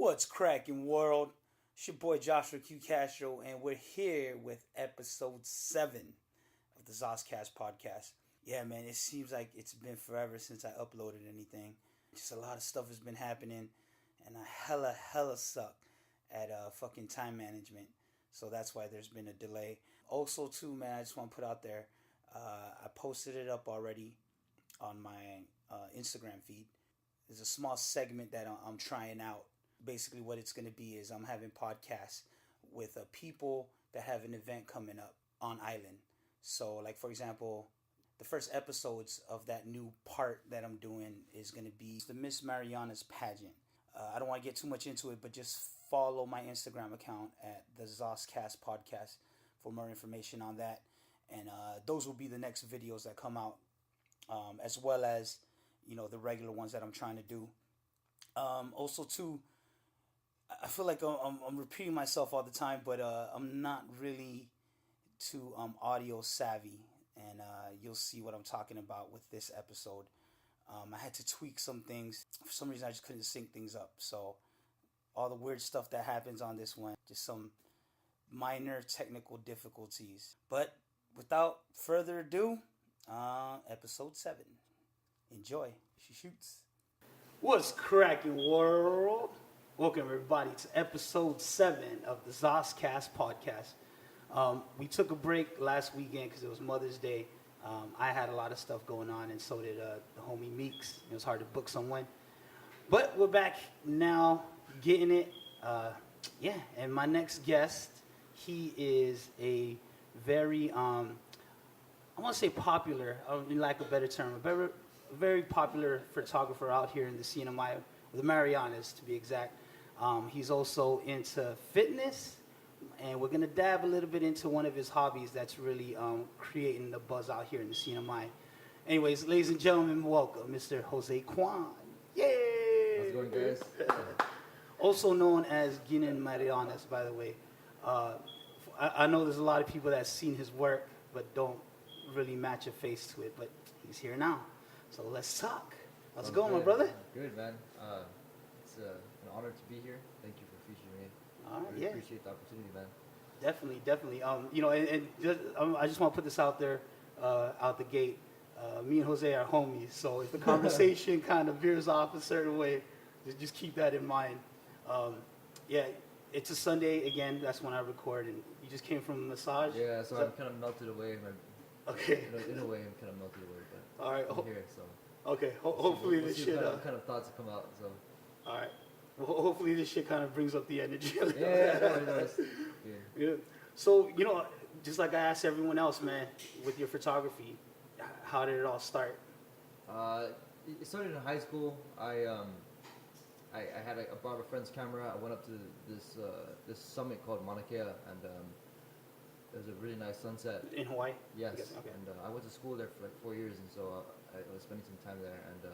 What's cracking, world? It's your boy Joshua Q Castro, and we're here with episode 7 of the ZosCast podcast. Yeah, man, it seems like it's been forever since I uploaded anything. Just a lot of stuff has been happening, and I hella suck at fucking time management. So that's why there's been a delay. Also, too, man, I just want to put out there, I posted it up already on my Instagram feed. There's a small segment that I'm trying out. Basically, what it's going to be is I'm having podcasts with people that have an event coming up on island. So, like, for example, the first episodes of that new part that I'm doing is going to be the Miss Mariana's pageant. I don't want to get too much into it, but just follow my Instagram account at the ZosCast podcast for more information on that. And those will be the next videos that come out, as well as, the regular ones that I'm trying to do. Also, too, I feel like I'm repeating myself all the time, but I'm not really too audio savvy, and you'll see what I'm talking about with this episode. I had to tweak some things. For some reason, I just couldn't sync things up. So all the weird stuff that happens on this one, just some minor technical difficulties. But without further ado, episode 7. Enjoy. She shoots. What's cracking, world? Welcome, everybody, to episode 7 of the ZosCast podcast. We took a break last weekend because it was Mother's Day. I had a lot of stuff going on, and so did the homie Meeks. It was hard to book someone. But we're back now, getting it. And my next guest, he is a very, I want to say popular, in lack of a better term, a very popular photographer out here in the CNMI, the Marianas to be exact. He's also into fitness, and we're going to dab a little bit into one of his hobbies that's really creating the buzz out here in the CNMI. Anyways, ladies and gentlemen, welcome Mr. Jose Quan. Yay! How's it going, guys? Also known as Ginen Marianas, by the way. I know there's a lot of people that's seen his work, but don't really match a face to it, but he's here now. So let's talk. How's it going, my brother? Good, man. It's an honor to be here. Thank you for featuring me. All right, really appreciate the opportunity, man. Definitely. I just want to put this out there, out the gate. Me and Jose are homies, so if the conversation kind of veers off a certain way, just keep that in mind. It's a Sunday again. That's when I record, and you just came from a massage. Yeah, so I'm kind of melted away. Okay. In a way, I'm kind of melted away, but all right. I'm here, so. Okay. Hopefully this shit. What kind of thoughts come out? So. All right. Well, hopefully this shit kind of brings up the energy. Yeah. So, just like I asked everyone else, man, with your photography, how did it all start? It started in high school. I brought a friend's camera. I went up to this summit called Mauna Kea, and it was a really nice sunset. In Hawaii? Yes. Okay. And I went to school there for like 4 years, and so I was spending some time there, and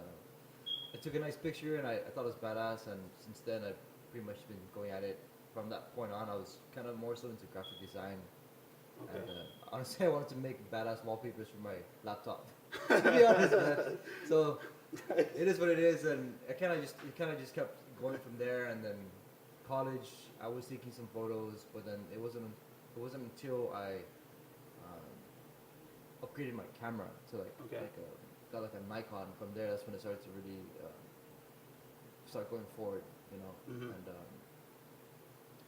I took a nice picture, and I thought it was badass, and since then I've pretty much been going at it. From that point on, I was kind of more so into graphic design. Okay. And honestly, I wanted to make badass wallpapers for my laptop. To be honest, man. So it is what it is, and it kind of just kept going from there. And then college, I was taking some photos, but then it wasn't until I upgraded my camera to got like a Nikon. From there, that's when it started to really start going forward, Mm-hmm.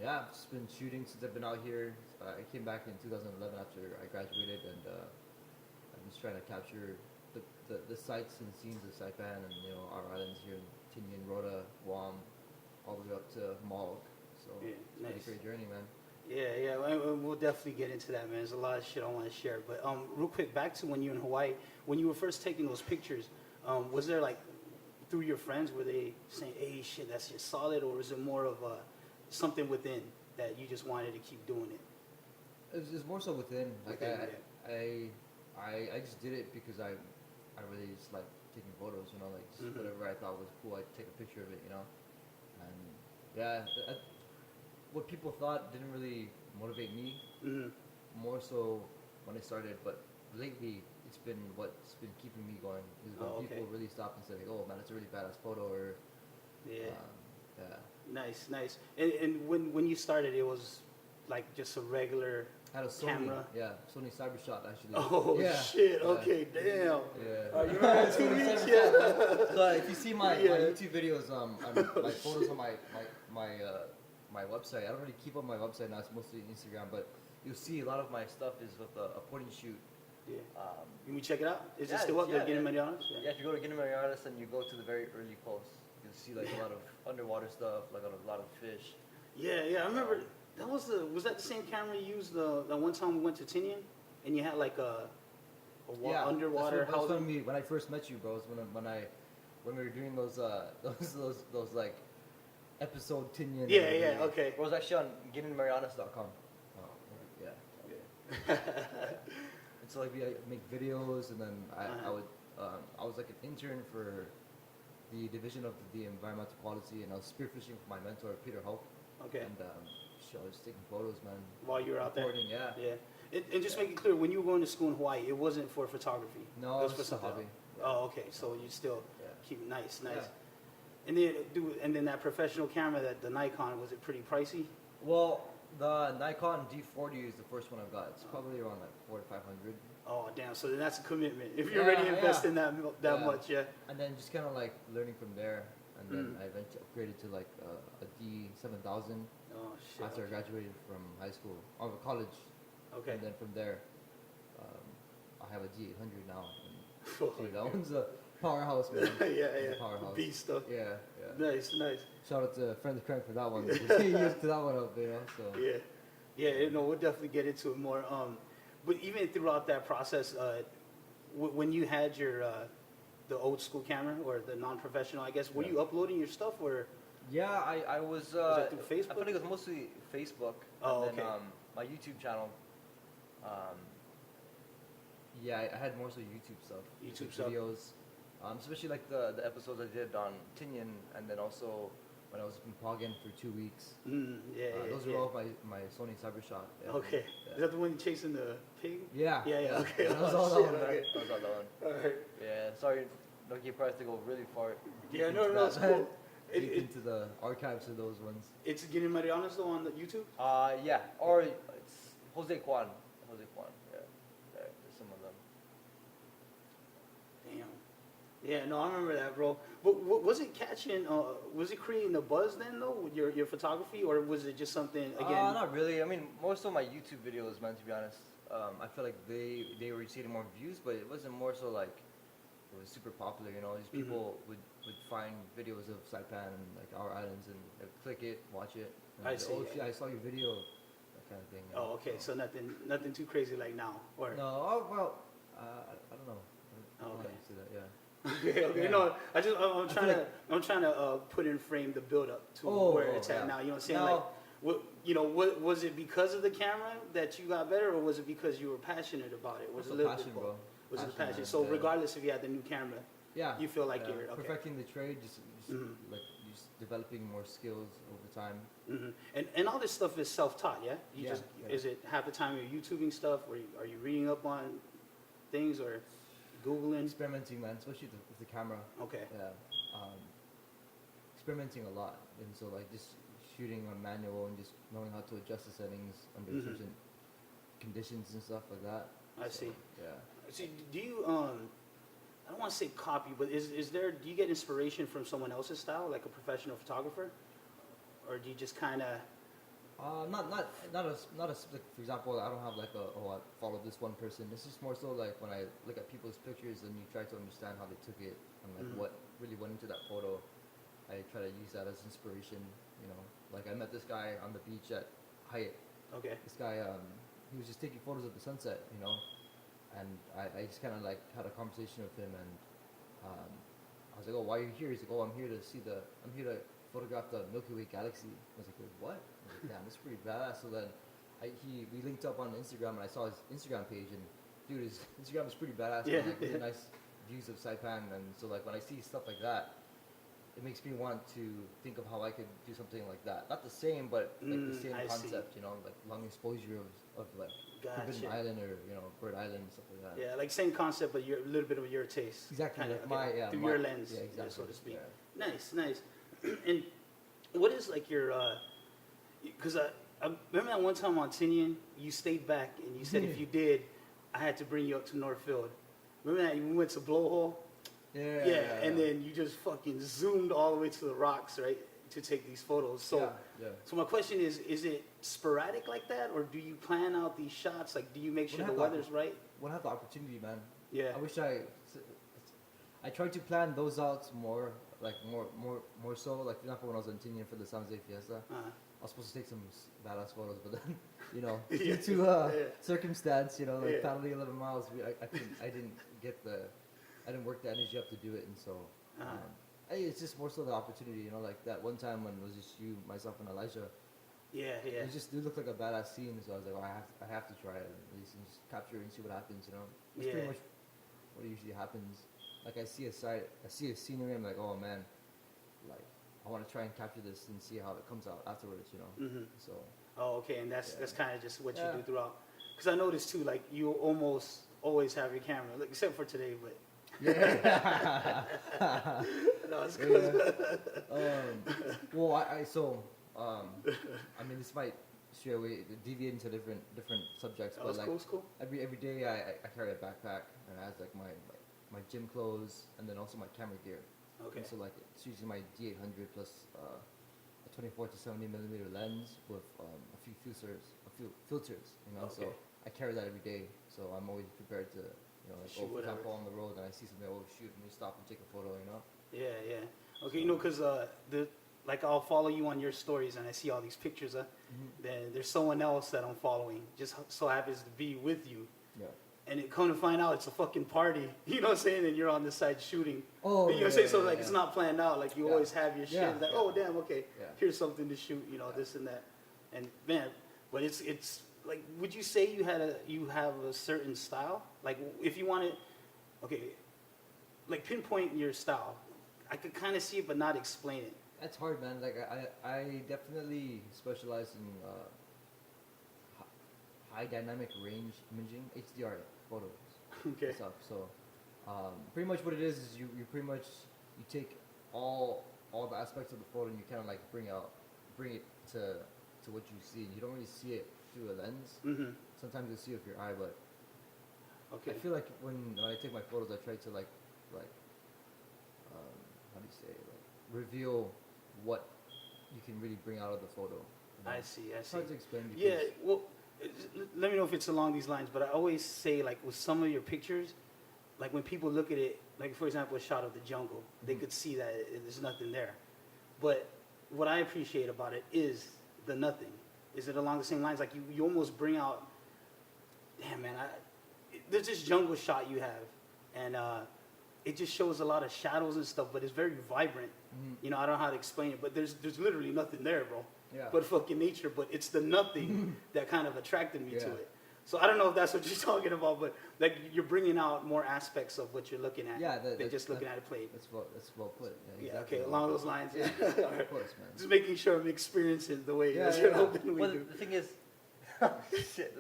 And I've just been shooting since I've been out here. I came back in 2011 after I graduated, and I'm just trying to capture the sights and scenes of Saipan and our islands here in Tinian, Rota, Guam, all the way up to Malg. So it's a pretty great journey, man. Yeah, we'll definitely get into that, man. There's a lot of shit I want to share. But real quick, back to when you were in Hawaii, when you were first taking those pictures, was there like, through your friends, were they saying, hey, shit, that's just solid, or was it more of something within that you just wanted to keep doing it? It was more so within. Like I just did it because I really just like taking photos, just whatever I thought was cool, I'd take a picture of it, And what people thought didn't really motivate me. Mm-hmm. More so when I started, but lately it's been what's been keeping me going. Is when people really stopped and said, like, "Oh man, that's a really badass photo," or Nice, nice. And when you started, it was like just a regular I had a Sony, camera. yeah, Sony Cybershot actually. Oh yeah, shit! yeah. Okay, damn. Yeah. You remember 2 weeks? Yeah. So if you see my Yeah. YouTube videos, my photos on my website. I don't really keep up my website now. It's mostly Instagram, but you'll see a lot of my stuff is with a point and shoot. Yeah. Can we check it out? Is yeah, it still up there? yeah, Getting yeah. Marianas? Yeah, if you go to Guinea Marianas and you go to the very early posts, you'll see like a lot of underwater stuff, like a lot of fish. Yeah, yeah. I remember that was that the same camera you used the one time we went to Tinian, and you had like a underwater That's house. when I first met you, bro. When we were doing those like episode Tinian. Yeah, yeah. Okay. It was actually on GuineaMarianas.com. Oh, yeah. Okay. And so like we make videos, and then I was like an intern for the division of the environmental quality, and I was spearfishing with my mentor Peter Hope. Okay. And so I was taking photos, man. While you were out there. Recording, yeah. Yeah. And just make it clear, when you were going to school in Hawaii, it wasn't for photography. No, it was it's for just a something hobby. else. Oh, okay. So you still keep it nice. Yeah. And then that professional camera, the Nikon, was it pretty pricey? Well, the Nikon D40 is the first one I've got. It's probably around like $400 to $500. Oh, damn. So then that's a commitment. If you're already investing that much, yeah. And then just kind of like learning from there. And then I eventually upgraded to like a D7000 Oh, shit. after I graduated from high school, or college. Okay. And then from there, I have a D800 now. Oh, And that one's a powerhouse, man. yeah. It's a powerhouse. Beast stuff. Yeah. Nice. Shout out to friend of Crank for that one. He used to that one up, you know. So. Yeah. We'll definitely get into it more. But even throughout that process, when you had your the old school camera or the non-professional, I guess, were you uploading your stuff or? Yeah, I was. that through Facebook? I think it was mostly Facebook. Oh, and then, okay. My YouTube channel. Yeah, I had mostly YouTube stuff. YouTube stuff. Videos. Especially like the episodes I did on Tinian, and then also when I was in Poggen for 2 weeks. Those were all my Sony Cybershot. Yeah. Okay. Yeah. Is that the one chasing the pig? Yeah. Yeah. Okay. That was all that one. Okay. That was all that one. All right. Yeah. Sorry, Nokia Price to go really far. Yeah. deep No. into It's that. cool. Deep into the archives of those ones. It's getting Marianas though on the YouTube. Yeah. Or it's Jose Quan. Yeah. There's some of them. Damn. Yeah, no, I remember that, bro. But was it catching? Was it creating a buzz then, though, with your photography, or was it just something again? Not really. I mean, most of my YouTube videos, man. To be honest, I feel like they were receiving more views, but it wasn't more so like it was super popular. You know, these people would find videos of Saipan and like our islands and they'd click it, watch it. And I say, see. Oh shit, I saw your video. That kind of thing. You know? Oh, okay. So nothing too crazy like now, or No. Oh well. I don't know. I don't know okay. how you say that. Yeah. Okay. Yeah. No, I'm trying to put in frame the build up to where it's at now. You know what I'm saying? No. Like, was it because of the camera that you got better, or was it because you were passionate about it? Was it a little passion, bit bro. Was it Passion, passion? man. So Yeah. regardless if you had the new camera, you feel like you're okay. perfecting the trade, just like just developing more skills over time. And all this stuff is self-taught, yeah? Yeah. Is it half the time you're YouTubing stuff, or are you reading up on things or Googling? Experimenting, man, especially with the camera. Okay. Yeah. Experimenting a lot, and so like just shooting on manual and just knowing how to adjust the settings under certain conditions and stuff like that. I see. Yeah. See, do you I don't want to say copy, but do you get inspiration from someone else's style, like a professional photographer, or do you just kind of? Not as like, for example, I don't have like I follow this one person. This is more so like when I look at people's pictures and you try to understand how they took it and like what really went into that photo. I try to use that as inspiration. You know, like I met this guy on the beach at Hyatt. Okay. This guy, he was just taking photos of the sunset. You know, and I just kind of like had a conversation with him, and I was like, oh, why are you here? He's like, oh, I'm here to photograph the Milky Way galaxy. I was like, wait, what? I was like, damn, that's pretty badass. So then we linked up on Instagram, and I saw his Instagram page, and dude, his Instagram is pretty badass. Yeah. Like, really nice views of Saipan, and so like when I see stuff like that, it makes me want to think of how I could do something like that. Not the same, but like the same I concept, see. you know, like long exposure of like Forbidden Gotcha. Island or Bird Island and stuff like that. Yeah, like same concept, but a little bit of your taste. Exactly. Kinda, like through your lens, yeah, exactly. so to speak. Yeah. Nice. And what is like your? Because I remember that one time on Tinian, you stayed back and you said if you did, I had to bring you up to Northfield. Remember that we went to Blowhole? Yeah, and then you just fucking zoomed all the way to the rocks, right, to take these photos. So, so my question is it sporadic like that, or do you plan out these shots? Like, do you make sure the weather's right? When I have the opportunity, man. Yeah. I wish I tried to plan those out more so. Like, for example, when I was in Tinian for the San Jose Fiesta, I was supposed to take some badass photos, but then, you know, due to circumstance, you know, like paddling 11 miles, I didn't work the energy up to do it, and so it's just more so the opportunity, you know, like that one time when it was just you, myself, and Elijah. It just looked like a badass scene, so I was like, well, I have to try it at least and just capture it and see what happens, you know. That's pretty much what usually happens. Like I see a scenery, I'm like, oh man, like I want to try and capture this and see how it comes out afterwards, you know. So. Oh, okay, and that's kind of just what you do throughout. Because I noticed too, like you almost always have your camera, like, except for today, but. No, it's good. Well, I mean, this might straight away deviate into different subjects, but like cool. every day I carry a backpack and it has like my gym clothes and then also my camera gear. Okay. And so like it's usually my D800 plus a 24 to 70 millimeter lens with a few filters, you know. So I carry that every day, so I'm always prepared to, you know, like, for example, on the road and I see something, shoot, and we stop and take a photo, you know. Yeah. Okay, you know, because like I'll follow you on your stories and I see all these pictures. Then there's someone else that I'm following, just so happens to be with you. Yeah. And it come to find out it's a fucking party. You know what I'm saying? And you're on the side shooting. Oh. You know what I'm saying? So like it's not planned out. Like you always have your shit. It's like, oh damn, okay, here's something to shoot. You know, this and that. And man, but it's like, would you say you have a certain style? Like if you wanted, like pinpoint your style. I could kind of see it, but not explain it. That's hard, man. Like I definitely specialize in high dynamic range imaging, HDR photos. Okay. And stuff. So pretty much what it is you pretty much you take all the aspects of the photo and you kind of like bring it to what you see. You don't really see it through a lens. Sometimes you see it with your eye, but I feel like when I take my photos, I try to like how do you say it? Like reveal what you can really bring out of the photo. You know? I see. It's hard to explain. Yeah, well, let me know if it's along these lines, but I always say, like, with some of your pictures, like when people look at it, like for example, a shot of the jungle, they could see that there's nothing there. But what I appreciate about it is the nothing. Is it along the same lines? Like you almost bring out, damn man, there's this jungle shot you have, and it just shows a lot of shadows and stuff, but it's very vibrant. You know, I don't know how to explain it, but there's literally nothing there, bro. Yeah. But fucking nature, but it's the nothing that kind of attracted me to it. So I don't know if that's what you're talking about, but like you're bringing out more aspects of what you're looking at than just looking at it played. That's well put. Yeah, exactly. Okay, along those lines. Yeah. Right. Of course, man. Just making sure I'm experiencing the way you're hoping we do. The thing is, shit.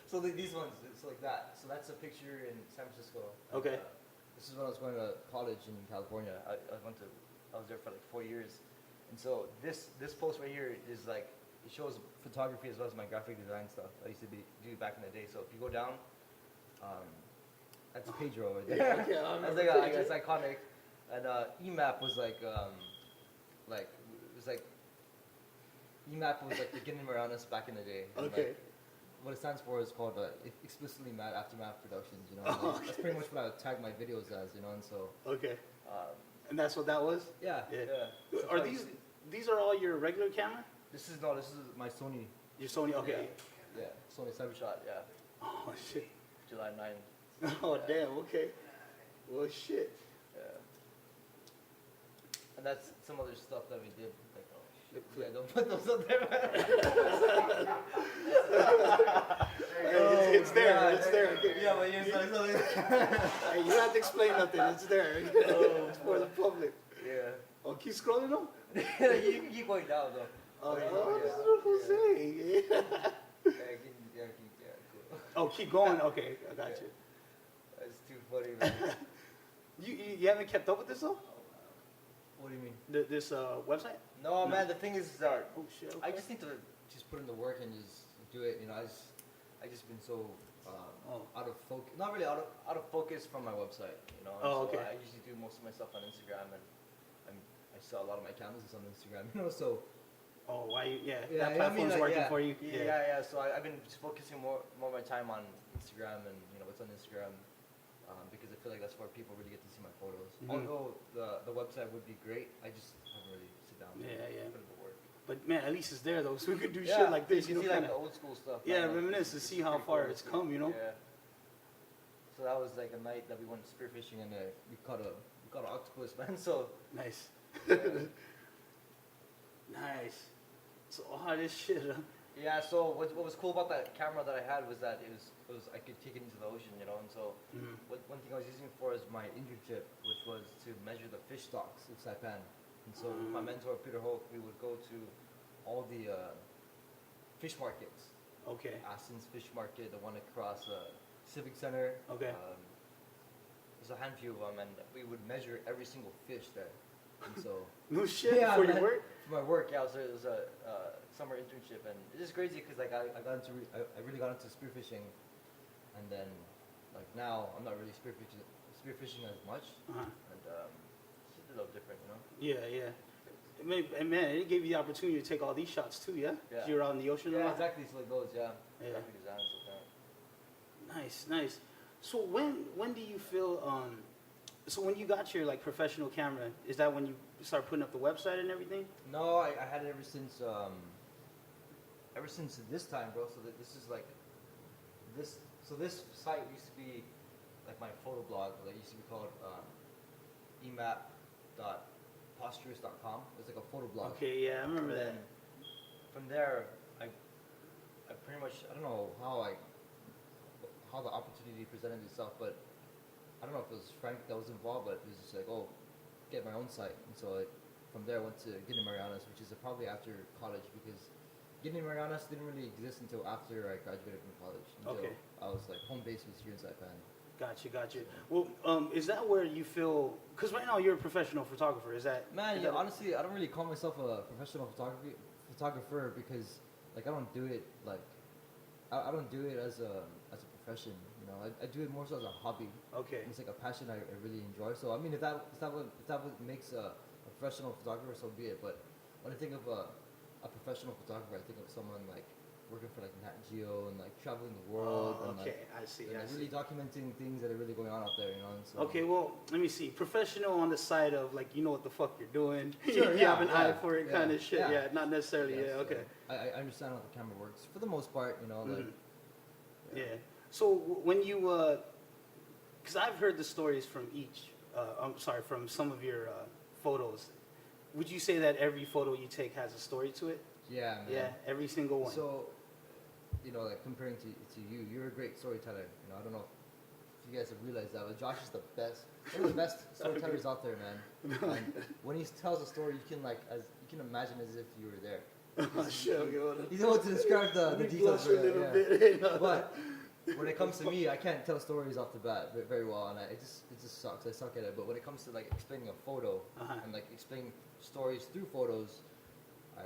So these ones, it's like that. So that's a picture in San Francisco. Okay. This is when I was going to college in California. I was there for like 4 years, and so this post right here is like it shows photography as well as my graphic design stuff I used to do back in the day. So if you go down, that's Pedro right there. That's like it's iconic. And EMAP was like EMAP was like the Beginning Marianas back in the day. And like, what it stands for is called explicitly mad aftermath productions. You know, that's pretty much what I would tag my videos as. You know, and so. Okay. And that's what that was? Yeah. So are these are all your regular camera? This is my Sony. Your Sony, okay. Yeah, Sony Cybershot, yeah. Oh shit. July 9th. Oh damn, okay. Well shit. Yeah. And that's some other stuff that we did. Like, oh shit. Yeah, don't put those up there. It's there. It's there. Yeah, but you're something. Hey, you don't have to explain nothing. It's there. It's for the public. Yeah. Oh, keep scrolling though? You keep going down though. Oh, this is what I'm saying. Yeah, cool. Oh, keep going? Okay, I got you. That's too funny, man. You haven't kept up with this though? What do you mean? This website? No, man. The thing is, Oh shit. Okay. I just need to just put in the work and just do it. You know, I just been so out of focus. Not really out of focus from my website. You know. Oh, so okay. I usually do most of my stuff on Instagram, and I sell a lot of my canvases on Instagram. You know, so. Oh, why? Yeah, Yeah, that platform's working for you. Yeah. So I've been just focusing more of my time on Instagram and what's on Instagram, because I feel like that's where people really get to see my photos. Mm-hmm. Although the website would be great, I just haven't really sit down. And put in the work. But man, at least it's there though, so we could do Yeah, shit like this. you You know, see like kinda, the old school stuff. yeah, man, reminisce to it's see how pretty far cool. it's come. You know. Yeah. So that was like a night that we went spearfishing and we caught an octopus, man. So Nice. yeah. Nice. So all this shit. Yeah, so what was cool about that camera that I had was that it was I could take it into the ocean, and so one thing I was using it for is my internship, which was to measure the fish stocks of Saipan. And so with my mentor Peter Hoke, we would go to all the fish markets. Okay. Aston's Fish Market, the one across Civic Center. Okay. There's a handful of them, and we would measure every single fish there. And so No shit. yeah, For man. your work. For my work, yeah, it was a summer internship, and it's just crazy because like I really got into spearfishing, and then like now I'm not really spearfishing as much, and it's just a little different, Yeah. And man, it gave you the opportunity to take all these shots too, yeah? Yeah. You're out in the ocean a Yeah, lot? exactly. So like those, yeah. Yeah. Graphic design and stuff like that. Nice. So when do you feel so when you got your like professional camera, is that when you start putting up the website and everything? No, I had it ever since this time, bro. So that this is like this. So this site used to be like my photo blog. That used to be called emap.posturist.com. It's like a photo blog. Okay, yeah, I remember that. From there, I pretty much, I don't know how the opportunity presented itself, but I don't know if it was Frank that was involved, but it was just like, oh, get my own site. And so from there I went to Guinea Marianas, which is probably after college, because Guinea Marianas didn't really exist until after I graduated from college. Until I was like, home base was here in Saipan. Gotcha. Well, is that where you feel, because right now you're a professional photographer, is that? Man, yeah, honestly, I don't really call myself a professional photographer because like I don't do it like, I don't do it as a profession, I do it more so as a hobby. Okay. It's like a passion I really enjoy. So I mean, if that what makes a professional photographer, so be it. But when I think of a professional photographer, I think of someone like working for like Nat Geo and like traveling the world. Oh, and, okay, like, I see. And really documenting things that are really going on out there, And so, okay, well, let me see. Professional on the side of like you know what the fuck you're doing. Sure, you have an eye for it, kind of shit. yeah. Yeah, not necessarily. Yes, yeah, okay. I understand how the camera works for the most part, like. Yeah. So when you, because I've heard the stories from from some of your photos. Would you say that every photo you take has a story to it? Yeah, man. Yeah, every single one. So, like comparing to you, you're a great storyteller. I don't know if you guys have realized that, but Josh is the best, one of the best storytellers out there, man. And when he tells a story, you can imagine as if you were there. He's able to describe the details. But when it comes to me, I can't tell stories off the bat very well, and it just sucks. I suck at it. But when it comes to like explaining a photo and like explaining stories through photos, I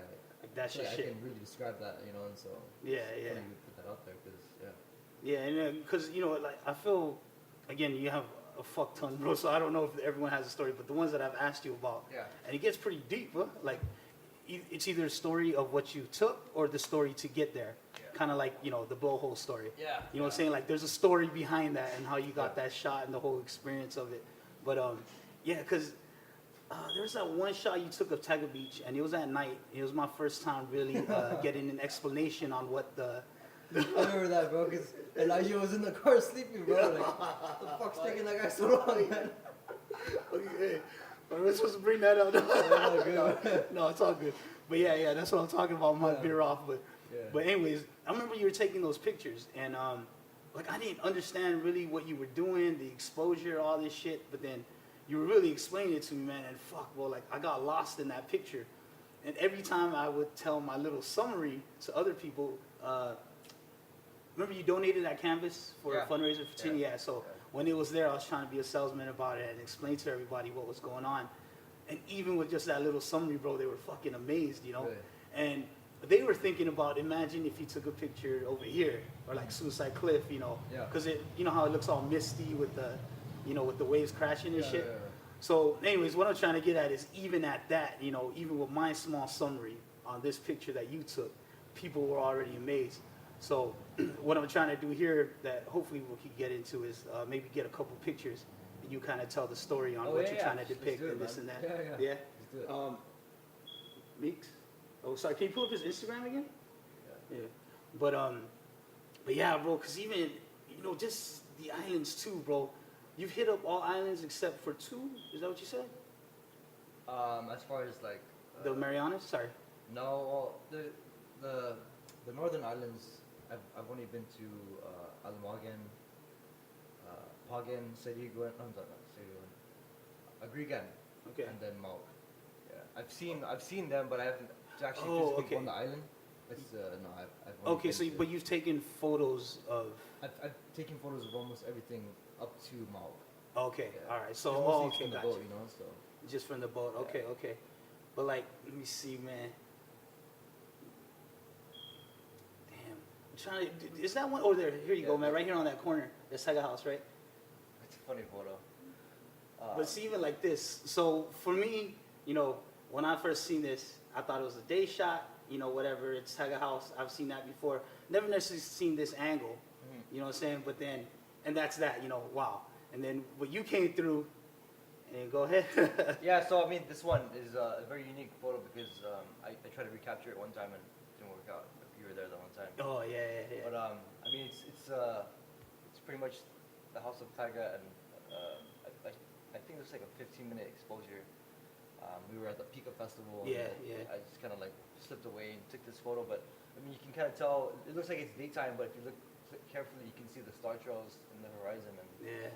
can really describe that, and so yeah. You put that out there because and because like I feel, again, you have a fuck ton, bro. So I don't know if everyone has a story, but the ones that I've asked you about, and it gets pretty deep, huh? Like it's either a story of what you took or the story to get there. Kind of like, the blowhole story. Yeah. You know what I'm saying? Like, there's a story behind that and how you got that shot and the whole experience of it. But, because there's that one shot you took of Tiger Beach, and it was at night. It was my first time really getting an explanation on what the... I remember that, bro, because Elijah was in the car sleeping, bro. Like, what the fuck's taking that guy so long, man? Okay. Are we supposed to bring that up? No, it's all good. But yeah, that's what I'm talking about. My beer off, But anyways, I remember you were taking those pictures, and like I didn't understand really what you were doing, the exposure, all this shit. But then you were really explaining it to me, man. And like I got lost in that picture. And every time I would tell my little summary to other people, remember you donated that canvas for a fundraiser for 10 years. So when it was there, I was trying to be a salesman about it and explain to everybody what was going on. And even with just that little summary, bro, they were fucking amazed, you know. Really? And they were thinking about, imagine if you took a picture over here or like Suicide Cliff, you know, Yeah. because you know how it looks all misty with the, you know, with the waves crashing and shit. Yeah. So, anyways, what I'm trying to get at is even at that, you know, even with my small summary on this picture that you took, people were already amazed. So, what I'm trying to do here, that hopefully we can get into, is maybe get a couple pictures and you kind of tell the story on what you're trying to depict and this and that. Yeah. Yeah. Let's do it. Meeks. Oh, sorry. Can you pull up his Instagram again? Yeah. But yeah, bro. Cause even, you know, just the islands too, bro. You've hit up all islands except for 2. Is that what you said? As far as like The Marianas. Sorry. no, well, the northern islands, I've only been to Alamagan, Pagan, Sariguan, no, not Sariguan, Agrigan, Okay. and then Mauk. Yeah, I've seen them, but I haven't actually Oh, physically okay. on the island. It's no, I've only Okay. been So, to- but you've taken photos of. I've taken photos of almost everything up to Mauk. Okay. Yeah. All right. So, It's oh, mostly okay. from the Gotcha. boat, you know. So Just from the boat. Okay. Okay. But like, let me see, man. Damn. I'm trying to. Is that one? Oh, there. Here you go, Yeah. man. Right here on that corner. That's Tiger House, right? it's a funny photo. But see, even like this. So for me, you know, when I first seen this, I thought it was a day shot. You know, whatever. It's Tiger House. I've seen that before. Never necessarily seen this angle. You know what I'm saying? But then, and that's that. You know, wow. And then what you came through. And go ahead. Yeah, so I mean, this one is a very unique photo because I tried to recapture it one time and it didn't work out. You were there the one time. Oh yeah. But I mean, it's pretty much the House of Taiga, and I think it was like a 15-minute exposure. We were at the Pika Festival. Yeah, and yeah. I just kind of like slipped away and took this photo, but I mean, you can kind of tell. It looks like it's daytime, but if you look carefully, you can see the star trails in the horizon, and Yeah.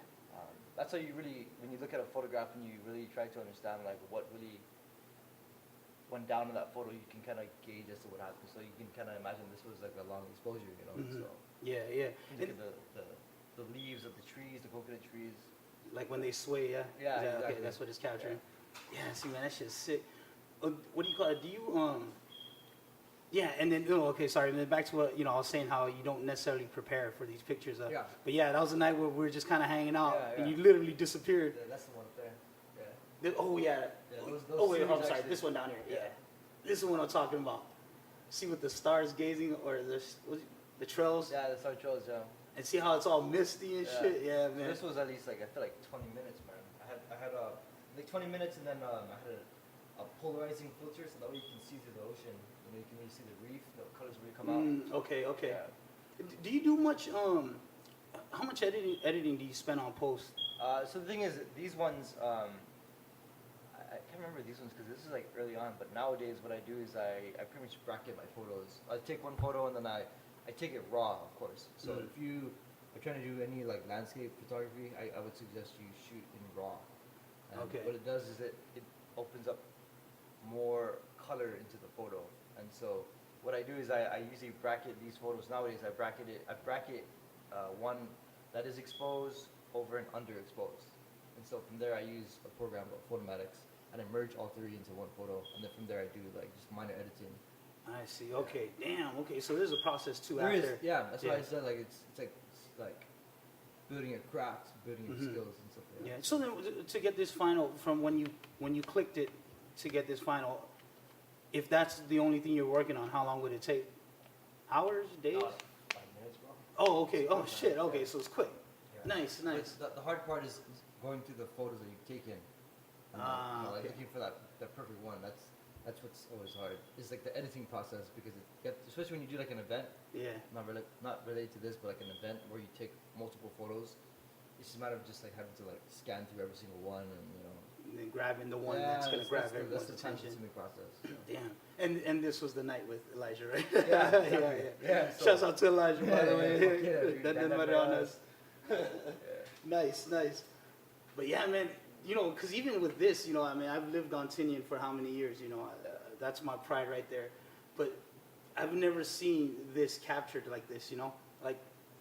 that's how you really, when you look at a photograph and you really try to understand like what really went down in that photo, you can kind of gauge as to what happened. So you can kind of imagine this was like a long exposure, you know. Mhm. So Yeah. you look at the leaves of the trees, the coconut trees. Like when they sway, yeah. Yeah, Okay, exactly. that's what it's capturing. Yeah. See, man, that shit's sick. What do you call it? Do you Yeah, and then okay, sorry. And then back to what I was saying, how you don't necessarily prepare for these pictures. Yeah. But yeah, that was a night where we were just kind of hanging out, Yeah, and yeah. you literally disappeared. Yeah, that's the one up there. Yeah. Oh yeah. Yeah, those Oh wait, series hold on, sorry. actually- This one down here. Yeah. Yeah. This is what I'm talking about. See, with the stars gazing, or the trails, Yeah, the star trails. Yeah. and see how it's all misty and Yeah. shit. Yeah, So man. this was at least like I feel like 20 minutes, man. I had like 20 minutes, and then I had a polarizing filter, so that way you can see through the ocean. You know, you can really see the reef, the colors really come out. Okay. Yeah. Do you do much? How much editing do you spend on post? So the thing is, these ones, I can't remember these ones because this is like early on. But nowadays, what I do is I pretty much bracket my photos. I take one photo and then I take it raw, of course. So if you are trying to do any like landscape photography, I would suggest you shoot in raw. And Okay. what it does is it opens up more color into the photo. And so what I do is I usually bracket these photos nowadays. I bracket one that is exposed over and underexposed. And so from there I use a program called Photomatics, and I merge all 3 into one photo, and then from there I do like just minor editing. I see. Okay. Damn. Okay. So there's a process too There is, after. yeah, that's why Yeah. I said like it's like building your craft, building your skills and stuff like that. Yeah. So then, to get this final, from when you clicked it to get this final, if that's the only thing you're working on, how long would it take? Hours, days? 5 minutes, bro. Oh, okay. Oh shit. Okay, so it's quick. Yeah. Nice. But the hard part is going through the photos that you've taken. And like Okay. looking for that perfect one. That's what's always hard. It's like the editing process, because especially when you do like an event, Yeah. not related to this, but like an event where you take multiple photos. It's just a matter of just like having to like scan through every single one, and And then grabbing the one that's gonna grab everyone's that's the attention. time-consuming process. Damn. And this was the night with Elijah, right? Yeah, exactly. Yeah, so- Shouts out to Elijah, by the Yeah, way. yeah, dude. That didn't That matter never on does. us. Nice. But yeah, man, because even with this, I mean, I've lived on Tinian for how many years, that's my pride right there. But I've never seen this captured like this, like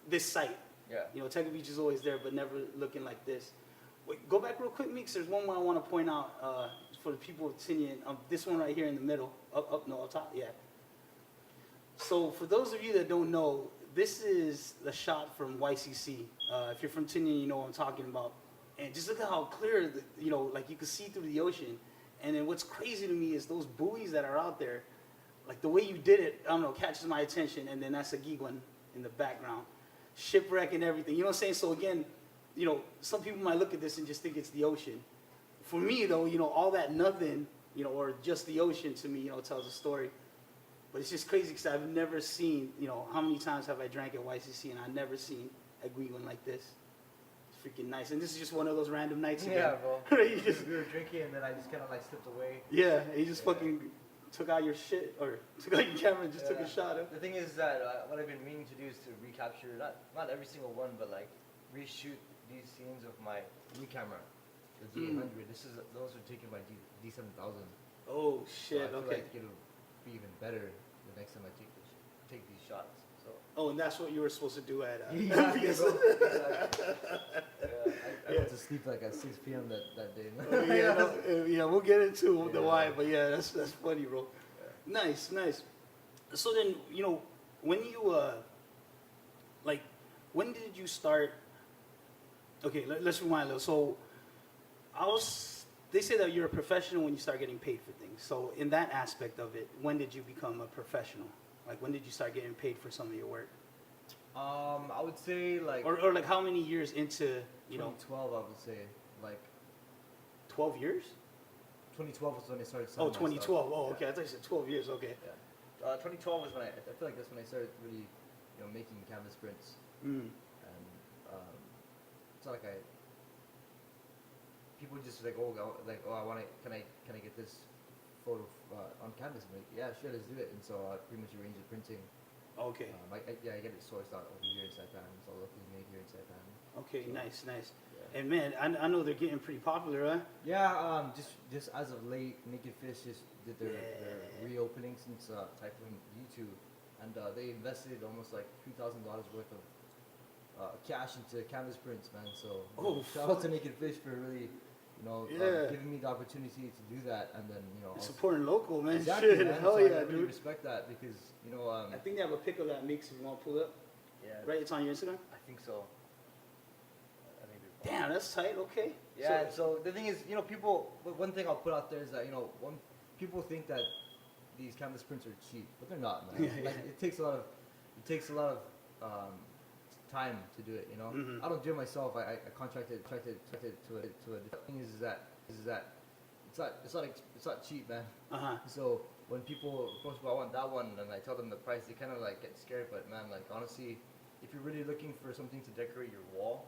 this site. Yeah. Tiger Beach is always there, but never looking like this. Wait, go back real quick, Meeks. There's one more I want to point out for the people of Tinian. This one right here in the middle, up top, yeah. So for those of you that don't know, this is the shot from YCC. If you're from Tinian, you know what I'm talking about. And just look at how clear, like you can see through the ocean. And then what's crazy to me is those buoys that are out there. Like the way you did it, I don't know, catches my attention. And then that's a Giguan in the background. Shipwreck and everything. You know what I'm saying? So again, some people might look at this and just think it's the ocean. For me, though, all that nothing, or just the ocean to me, tells a story. But it's just crazy because I've never seen, how many times have I drank at YCC and I've never seen a Giguan like this. It's freaking nice. And this is just one of those random nights again. Yeah, bro. You just, we were drinking and then I just kind of like slipped away. Yeah, and you just fucking took out your shit or took out your camera and just took a shot of. The thing is that what I've been meaning to do is to recapture, not every single one, but like reshoot these scenes with my new camera, the Z800. Those are taken by D7000. Oh shit! So I feel Okay. like it'll be even better the next time I take these shots. So. Oh, and that's what you were supposed to do at. Exactly, bro. Exactly. I went to sleep like at 6 p.m. that day. Yeah, we'll get into the why, but yeah, that's funny, bro. Yeah. Nice. So then, when you when did you start? Okay, let's rewind a little. So, they say that you're a professional when you start getting paid for things. So, in that aspect of it, when did you become a professional? Like, when did you start getting paid for some of your work? I would say like... Or like how many years into, 2012, I would say. Like... 12 years? 2012 was when I started selling 2012. Stuff. Oh, okay. I thought you said 12 years. Okay. Yeah. 2012 was when I feel like that's when I started really, making canvas prints. Mm. And it's not like people just like, can I get this photo on canvas? I'm like, yeah, sure, let's do it. And so I pretty much arranged the printing. Okay. I get it sourced out over here in Saipan. It's all locally made here in Saipan. Okay, so, nice. Yeah. And man, I know they're getting pretty popular, huh? Yeah, just as of late, Naked Fish just did their reopening since Typhoon U2, and they invested almost like $3,000 worth of cash into canvas prints, man. So shout out to Naked Fish for really, giving me the opportunity to do that, and then supporting local, man. Exactly, Shit, man. hell So yeah, I really dude. respect that because I think they have a pic of that mix if you want to pull it up. Yeah. Right, it's on your Instagram. I think so. Damn, that's tight. Okay. Yeah. So the thing is, people. One thing I'll put out there is that when people think that these canvas prints are cheap, but they're not, man. Yeah. Like, it takes a lot of time to do it. Mm-hmm. I don't do it myself. I contracted to a. The thing is that it's not cheap, man. So when people approach me, I want that one, and I tell them the price, they kind of like get scared. But man, like honestly, if you're really looking for something to decorate your wall,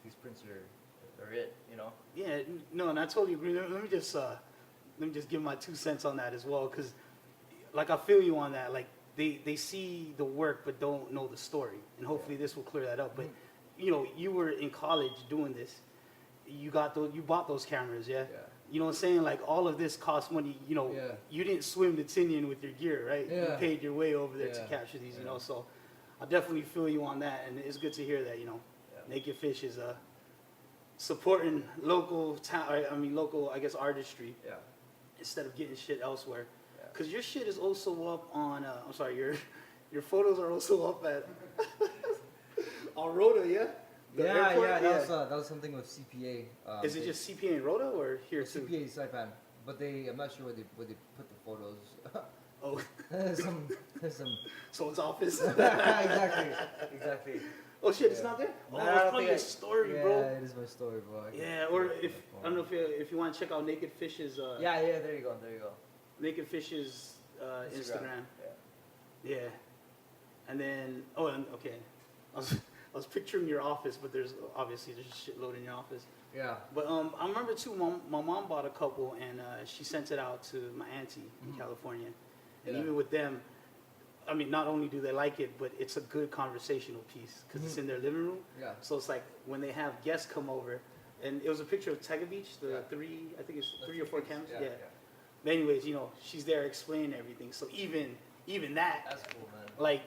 these prints are it, Yeah, no, and I totally agree. Let me just give my 2 cents on that as well, because like I feel you on that. Like they see the work but don't know the story, and hopefully this will clear that up. But you were in college doing this. You bought those cameras, yeah. You know what I'm saying? Like all of this costs money. You didn't swim the Tinian with your gear, right? Yeah. You paid your way over there to capture these, So I definitely feel you on that, and it's good to hear that. Naked Fish is supporting local local, I guess, artistry. Yeah. Instead of getting shit elsewhere, because your shit is also up on. I'm sorry, your photos are also up at on Rhoda, yeah. The airport? That was something with CPA. Is it just CPA and Rhoda or here too? CPA Saipan, but I'm not sure where they put the photos. Oh, some someone's office. exactly. Oh shit, it's not there. Oh, it's probably your story, bro. Yeah, it is my story, bro. Yeah, or I don't know if you want to check out Naked Fish's. Yeah, there you go. Naked Fish's Instagram. Yeah. And then okay, I was picturing your office, but there's a shitload in your office. Yeah. But I remember too, my mom bought a couple, and she sent it out to my auntie in California. And even with them, I mean, not only do they like it, but it's a good conversational piece because it's in their living room. Yeah. So it's like when they have guests come over, and it was a picture of Tiger Beach, three or four cameras. Yeah. But anyways, she's there explaining everything. So even that, that's cool, man. like,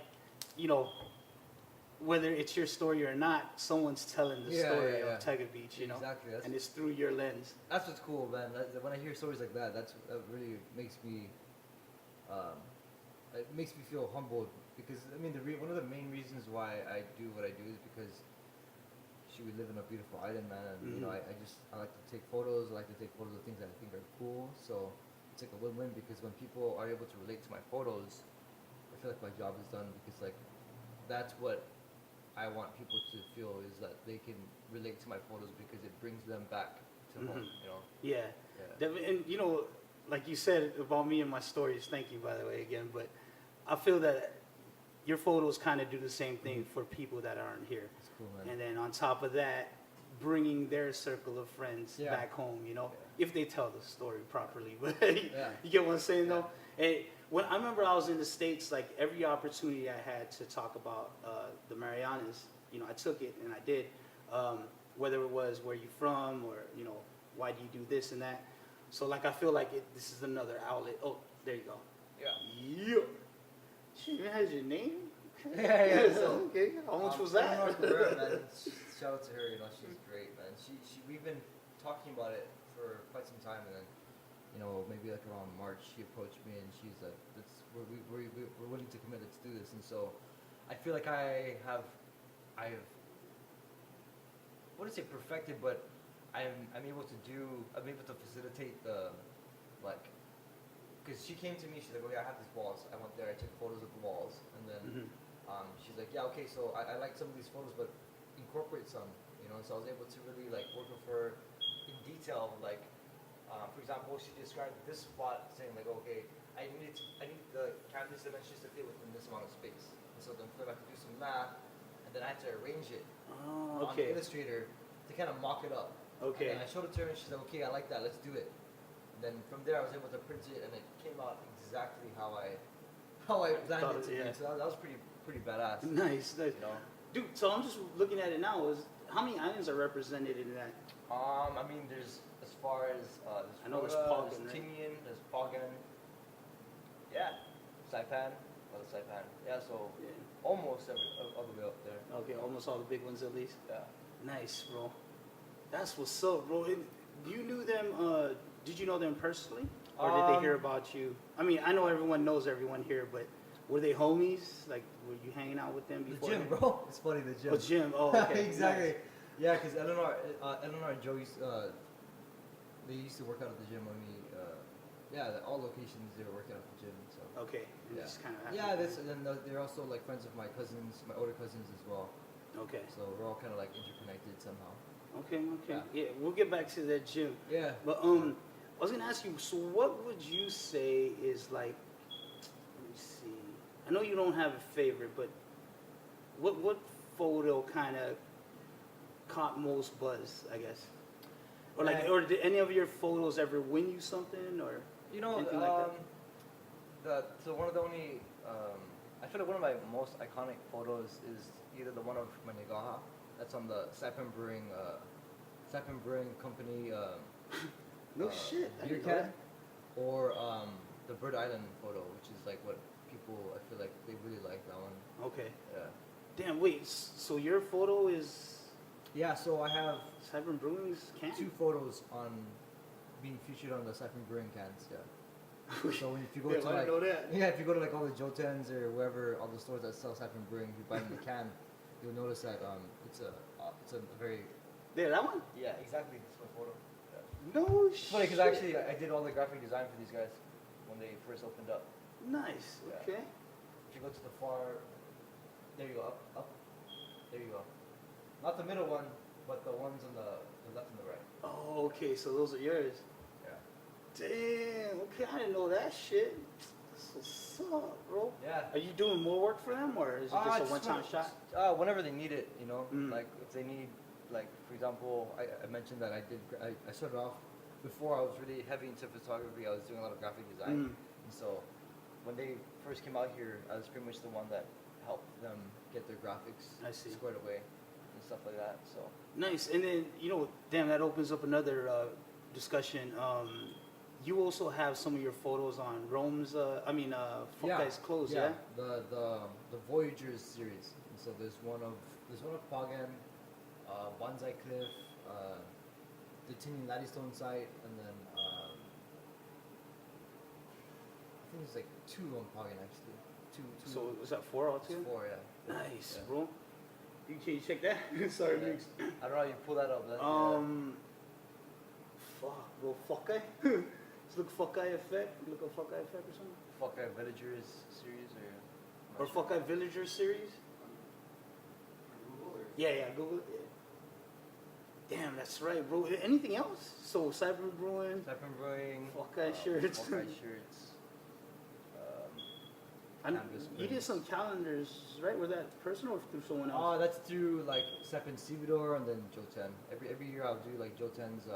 whether it's your story or not, someone's telling the story of Tiger Beach, you know? Exactly. And it's through your lens. That's what's cool, man. When I hear stories like that, that really makes me, it makes me feel humbled because I mean one of the main reasons why I do what I do is because we live in a beautiful island, man, and you know I like to take photos. I like to take photos of things that I think are cool. So it's like a win-win because when people are able to relate to my photos, I feel like my job is done because like that's what I want people to feel is that they can relate to my photos because it brings them back to home, you know? Yeah. And, you know, like you said about me and my stories, thank you, by the way, again, but I feel that your photos kind of do the same thing for people that aren't here. It's cool, man. And then on top of that, bringing their circle of friends back home, you know, if they tell the story properly. But you get what I'm saying, though? And when I remember I was in the States, like every opportunity I had to talk about the Marianas, you know, I took it and I did. Whether it was where you from or, you know, why do you do this and that. So, like, I feel like this is another outlet. Oh, there you go. Yeah. She even has your name? Yeah. So, okay. How much was that? Man. Shout out to her. You know, she's great, man. We've been talking about it for quite some time, and then, you know, maybe like around March, she approached me and she's like, we're willing to commit. Let's do this. And so, I feel like I have, I wouldn't say perfected, but I'm able to facilitate the, like, because she came to me, she's like, okay, I have these walls. I went there, I took photos of the walls, and then she's like, yeah, okay, so I like some of these photos, but incorporate some, you know. And so I was able to really like work with her in detail, like, for example, she described this spot, saying like, okay, I need the canvas dimensions to fit within this amount of space. And so then I had to do some math, and then I had to arrange it on Illustrator to kind of mock it up. Okay. And I showed it to her, and she's like, okay, I like that, let's do it. And then from there, I was able to print it, and it came out exactly how I planned it to be. So that was pretty badass. Nice. You know? Dude, so I'm just looking at it now. How many islands are represented in that? I mean, there's as far as I know there's Pagan, there's Tinian, there's Pagan. Yeah, Saipan. Yeah, so almost all the way up there. Okay, almost all the big ones at least. Yeah. Nice, bro. That's what's up, bro. You knew them. Did you know them personally, or did they hear about you? I mean, I know everyone knows everyone here, but were they homies? Like, were you hanging out with them before? The gym, bro. It's funny, the gym. Oh, gym. Oh, okay. Exactly. Nice. Yeah, because Eleanor and Joe they used to work out at the gym when we. All locations they were working out at the gym. So. Okay. And just kind of. And then they're also like friends of my cousins, my older cousins as well. Okay. So we're all kind of like interconnected somehow. Okay. Yeah, we'll get back to that gym. Yeah. But I was gonna ask you. So, what would you say is like? Let me see. I know you don't have a favorite, but what photo kind of caught most buzz? I guess. Or like, or did any of your photos ever win you something, or anything like that? So one of the only, I feel like one of my most iconic photos is either the one of Manigaha, that's on the Saipan Brewing Company. No shit. Beer can, or the Bird Island photo, which is like what people, I feel like they really like that one. Okay. Yeah. Damn. Wait. So your photo is? Yeah. So I have Saipan Brewing's can. 2 photos on being featured on the Saipan Brewing cans. Yeah. So if you go to like, if you go to like all the Jotens or wherever, all the stores that sell Saipan Brewing, if you buy them in the can, you'll notice that it's a very. Yeah, that one. Yeah, exactly. This one photo. No shit. It's funny because actually I did all the graphic design for these guys when they first opened up. Nice. Okay. If you go to the far, there you go, up. There you go. Not the middle one, but the ones on the left and the right. Oh, okay. So those are yours. Yeah. Damn. Okay, I didn't know that shit. That's what's up, bro. Yeah. Are you doing more work for them, or is it just a one-time shot? Whenever they need it, you know. Like if they need. Like, for example, I mentioned that I started off, before I was really heavy into photography, I was doing a lot of graphic design. And so when they first came out here, I was pretty much the one that helped them get their graphics squared away and stuff like that. So nice. And then, damn, that opens up another discussion. You also have some of your photos on Fuck Guy's clothes, yeah? The Voyagers series. And So there's one of Pagan, Bonsai Cliff, the Tinian Laddystone site, and then I think there's like 2 on Pagan actually. Two. So was that 4 It's altogether? 4, yeah. Nice, Yeah. bro. Can you check that? Sorry, Yeah. Mix. I don't know how you pull that up. That, Fuck, bro, fuck guy. Just look fuck guy effect. Look up fuck guy effect or something. Fuck Villagers series Or fuck guy Villager series. Yeah, Google it. Yeah. Damn, that's right, bro. Anything else? So Cyber Brewing. Cyber Brewing. Fuck guy shirts. Fuck guy shirts. You did some calendars, right? Was that personal or through someone else? Oh, that's through like Sep and Stevedore and then Joten. Every year I'll do like Joten's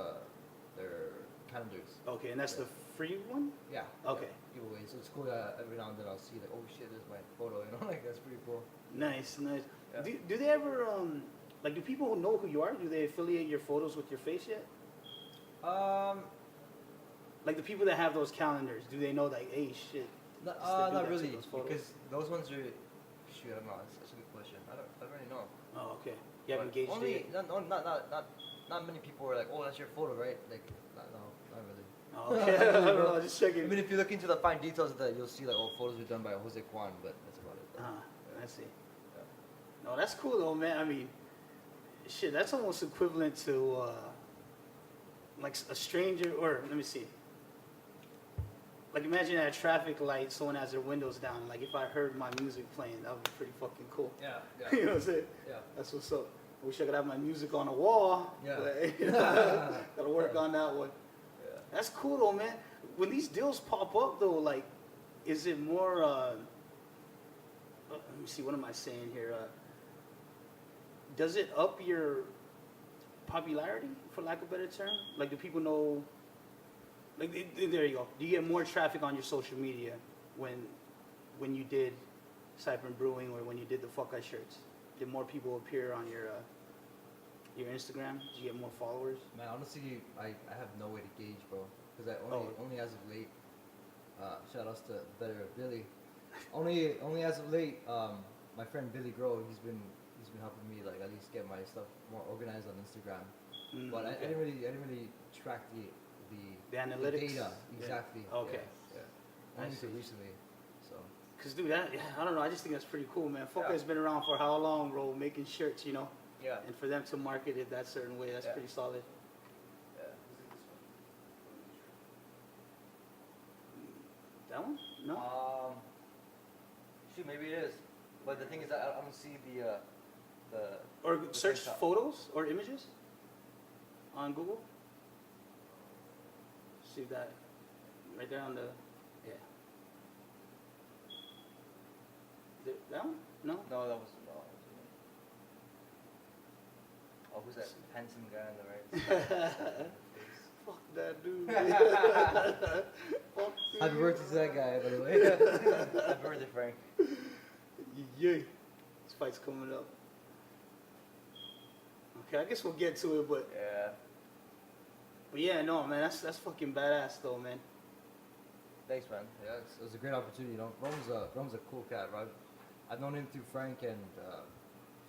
their calendars. Okay, and that's the free one? Yeah. Okay. Yeah, giveaway. So it's cool that every now and then I'll see like, oh shit, there's my photo. You know, like that's pretty cool. Nice. Yeah. Do they ever like do people know who you are? Do they affiliate your photos with your face yet? Like the people that have those calendars, do they know like, hey, shit? Not really, because those ones are. Shoot, I don't know. That's a good question. I don't really know. Oh, okay. You have engaged only, date? not many people are like, oh, that's your photo, right? Like, not really. Oh, okay. I don't know. Just checking. I mean, if you look into the fine details of that, you'll see like, oh, photos were done by Jose Quan, but that's about it. I see. Yeah. No, that's cool though, man. I mean, shit, that's almost equivalent to like a stranger, or let me see. Like imagine at a traffic light, someone has their windows down. Like if I heard my music playing, that would be pretty fucking cool. Yeah. You know what I'm saying? Yeah. That's what's up. I wish I could have my music on the wall. Yeah. But, gotta work on that one. Yeah. That's cool though, man. When these deals pop up though, like, is it more? Let me see. What am I saying here? Does it up your popularity, for lack of a better term? Like, do people know? Like, there you go. Do you get more traffic on your social media when you did Cypern Brewing or when you did the Fuck Eye shirts? Did more people appear on your Instagram? Did you get more followers? Man, honestly, I have no way to gauge, bro. Because only as of late, shout outs to Better Billy. only as of late, my friend Billy Grow, he's been helping me like at least get my stuff more organized on Instagram. But I didn't really track the analytics, data exactly. Yeah. Okay. Yeah. Only until recently. So. Cause dude, I don't know. I just think that's pretty cool, man. Fuck has been around for how long, bro? Making shirts, you know. Yeah. And for them to market it that certain way, that's pretty solid. Yeah. That one? No. Shoot, maybe it is. But the thing is, I don't see the. Or search photos or images on Google. See that right there on the that one? No. No, that was no. Oh, who's that handsome guy on the right? Fuck that dude. Fuck Happy birthday to that guy, by the way. Happy birthday, Frank. Yeah. This fight's coming up. Okay, I guess we'll get to it, but yeah, no, man, that's fucking badass though, man. Thanks, man. Yeah, it was a great opportunity. You know, Rome's a cool cat, right? I've known him through Frank, and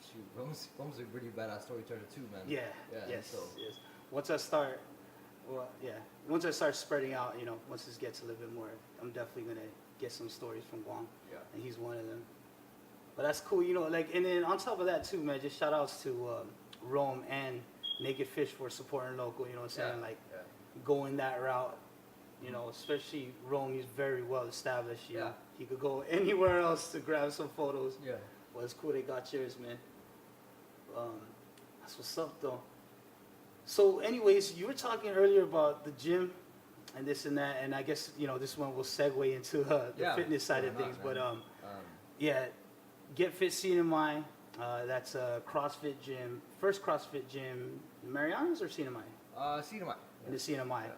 shoot, Rome's a pretty badass storyteller too, man. Yeah. Yes. Once I start spreading out, you know, once this gets a little bit more, I'm definitely gonna get some stories from Guam. Yeah. And he's one of them. But that's cool, you know, like, and then on top of that too, man, just shout outs to Rome and Naked Fish for supporting local, you know what I'm saying? Going that route, you know, especially Rome, he's very well established, you know. He could go anywhere else to grab some photos. Yeah. Well, it's cool they got yours, man. That's what's up, though. So, anyways, you were talking earlier about the gym and this and that, and I guess, you know, this one will segue into the fitness side of things. Man. But, Get Fit CNMI, that's a CrossFit gym, first CrossFit gym, Mariana's or CNMI? CNMI. In the CNMI.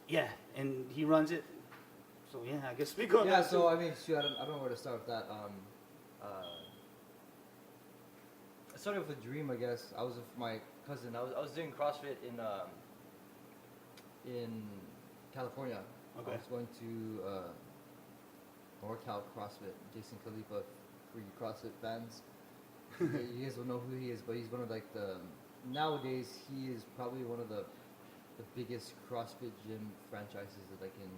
Yeah. And he runs it. So, I guess speak on that. Yeah, so, I mean, shoot, I don't know where to start with that. I started with a dream, I guess. I was with my cousin. I was doing CrossFit in California. Okay. I was going to NorCal CrossFit. Jason Khalifa, for you CrossFit fans. You guys will know who he is, but he's one of like the nowadays he is probably one of the biggest CrossFit gym franchises that like in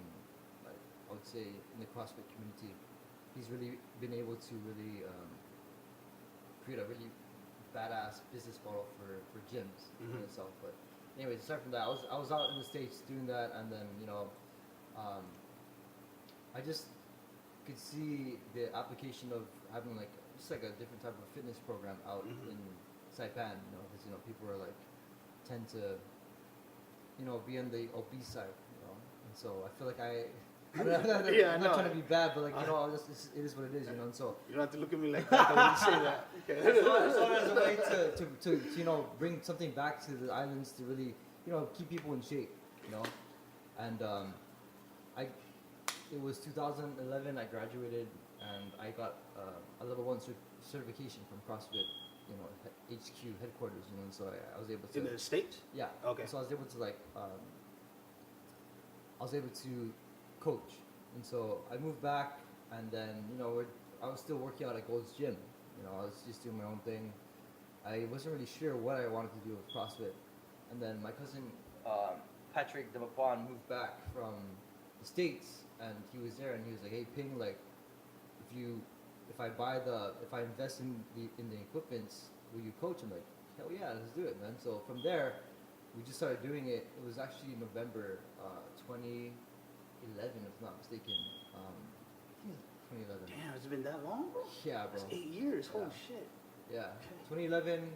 like I would say in the CrossFit community. He's really been able to really create a really badass business model for gyms in itself. But anyways, aside from that, I was out in the States doing that, and then I just could see the application of having like just like a different type of fitness program out in Saipan, because people are like tend to be on the obese side, and so I feel like I'm not trying to be bad, but like it is what it is, and so you don't have to look at me like that when you say that. Okay. So as a way to bring something back to the islands to really keep people in shape, and it was 2011. I graduated and I got a level 1 certification from CrossFit, HQ headquarters, and so I was able to in the States. Yeah. Okay. So I was able to coach, and so I moved back, and then I was still working out at Gold's Gym. I was just doing my own thing. I wasn't really sure what I wanted to do with CrossFit, and then my cousin Patrick de Quan moved back from the States, and he was there, and he was like, "Hey, Ping, like, if I invest in the equipments, will you coach?" I'm like, "Hell yeah, let's do it, man." So from there, we just started doing it. It was actually November 2011, if I'm not mistaken. I think it's 2011. Damn, it's been that long, bro? Yeah, bro. That's 8 years. Yeah. Holy shit. Yeah. 2011.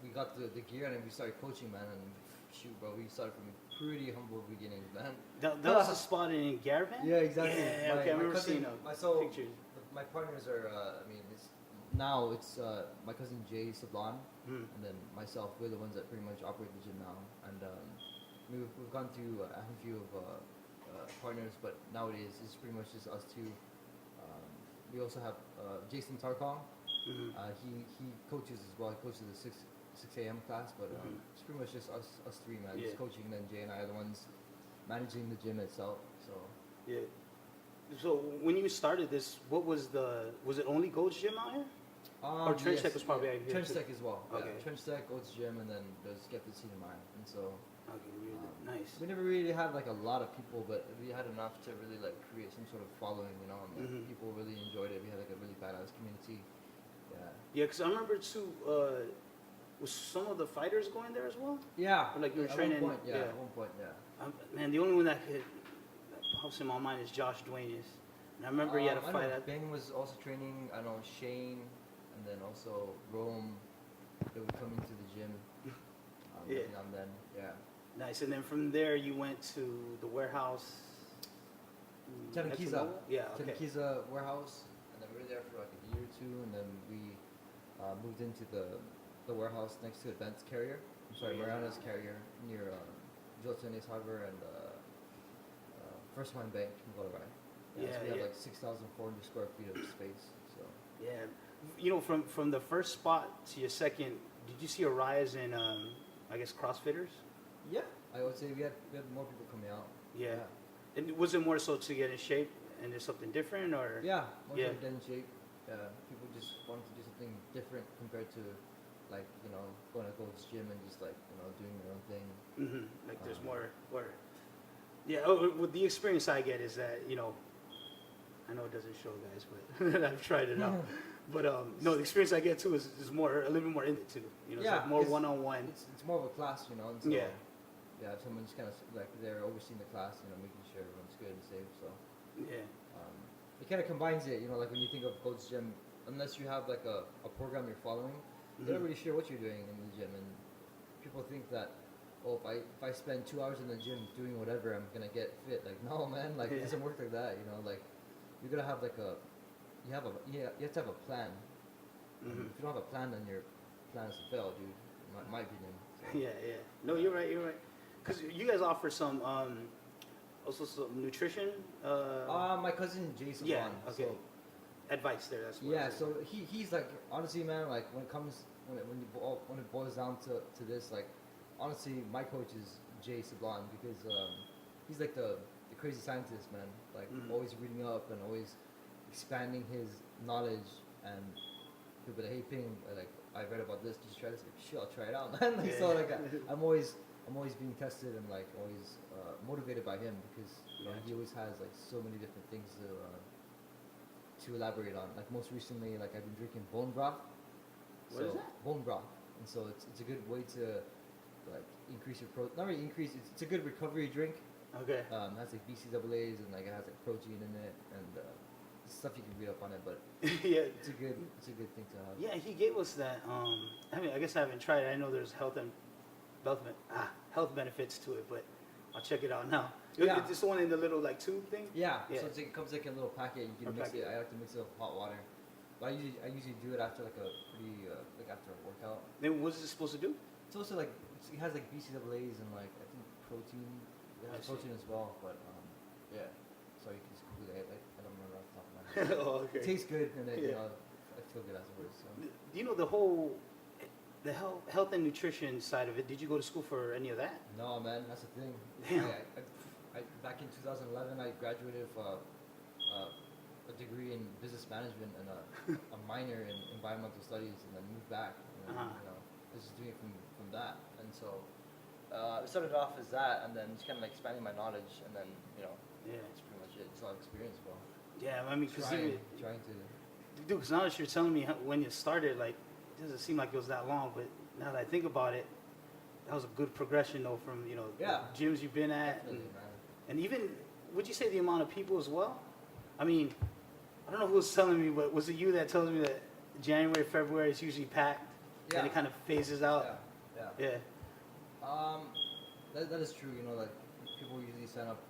We got the gear and then we started coaching, man. And shoot, bro, we started from pretty humble beginnings, man. That was a spot in Garapan? Yeah, exactly. Yeah, okay, I remember seeing pictures. My partners are, it's my cousin Jay Sablon, and then myself. We're the ones that pretty much operate the gym now, and we've gone through a few of partners, but nowadays it's pretty much just us two. We also have Jason Tarkong. He coaches as well. He coaches the 6 a.m. class, but it's pretty much just us three, man. Just coaching, and then Jay and I are the ones managing the gym itself. So yeah. So when you started this, was it only Gold's Gym out here? Or Trench Tech was probably out here. Trench Tech as well. Okay. Yeah. Trench Tech, Gold's Gym, and then there's Get the Scene in Mind. And so nice. We never really had like a lot of people, but we had enough to really like create some sort of following, and people really enjoyed it. We had like a really badass community. Yeah. Yeah, because I remember too. Was some of the fighters going there as well? Yeah. Or like you were training. At one point, yeah. Man, the only one that pops in my mind is Josh Duenas. And I remember he had a fight. Ben was also training. I know Shane, and then also Rome. They would come into the gym. Every now and then, yeah. Nice. And then from there, you went to the warehouse. Tenakiza. Yeah. Okay. Tenakiza warehouse, and then we were there for like a year or two, and then we moved into the warehouse next to Advanced Carrier. Mariana's Carrier near Jotsune's Harbor and First Line Bank in Guadalupe. So we have like 6,400 square feet of space. So yeah, from the first spot to your second, did you see a rise in CrossFitters? Yeah, I would say we had more people coming out. Yeah. And was it more so to get in shape and do something different, or? Yeah, more to get in shape. People just wanted to do something different compared to like going to Gold's Gym and just like doing your own thing. Like there's more. Yeah, with the experience I get is that I know it doesn't show, guys, but I've tried it out. But no, the experience I get too is a little bit more in it too. It's like more one-on-one. It's more of a class, and so yeah, if someone just kind of like they're overseeing the class, making sure everyone's good and safe. So it kind of combines it, like when you think of Gold's Gym, unless you have like a program you're following, you're not really sure what you're doing in the gym, and people think that if I spend 2 hours in the gym doing whatever, I'm gonna get fit. Like, no, man, like it doesn't work like that. Like you're gonna have like you have to have a plan. If you don't have a plan, then your plan is to fail, dude. In my opinion. So. Yeah. No, you're right. Because you guys offer some also some nutrition. My cousin Jason. Yeah. Okay. So, advice there. That's what so he's like, honestly, man, like when it boils down to this, like honestly, my coach is Jay Sablon, because he's like the crazy scientist, man. Like Mhm. always reading up and always expanding his knowledge. And people be like, hey Ping, like I read about this. Did you try this? Like, sure, I'll try it out, man. Like, Yeah. so like I'm always being tested and like always motivated by him because you know he always has like so many different things to elaborate on. Like most recently, like I've been drinking bone broth. What is that? Bone broth, and so it's a good way to like increase your not really increase. It's a good recovery drink. Okay. It has like BCAAs and like it has like protein in it and stuff you can read up on it. But Yeah. it's a good thing to have. Yeah, he gave us that. I mean, I guess I haven't tried it. I know there's health benefits to it, but I'll check it out now. Yeah. It's the one in the little like tube thing. Yeah. Yeah. So it comes like in a little packet. You can mix it. I like to mix it with hot water. But I usually do it after like a pretty like after a workout. Then what's it supposed to do? It's also like it has like BCAAs and like I think protein. It has protein as well, but yeah. So you can just Google it. Like I don't remember off the top of my head. Oh, okay. It tastes good, and then Yeah. you know I feel good afterwards. So. Do you know the health and nutrition side of it? Did you go to school for any of that? No, man, that's the thing. Damn. I back in 2011, I graduated with a degree in business management and a minor in environmental studies, and then moved back. And then, you know, I was just doing it from that, and so it started off as that, and then just kind of like expanding my knowledge, and then you know, Yeah. that's pretty much it. It's all experience, bro. Yeah, I mean, because Trying to. dude, because now that you're telling me when you started, like, it doesn't seem like it was that long, but now that I think about it, that was a good progression, though, from, you know, Yeah. the gyms you've been at. Definitely, man. And even, would you say the amount of people as well? I mean, I don't know who was telling me, but was it you that told me that January, February is usually packed? Yeah. And it kind of phases out? Yeah. Yeah. That is true. You know, like people usually sign up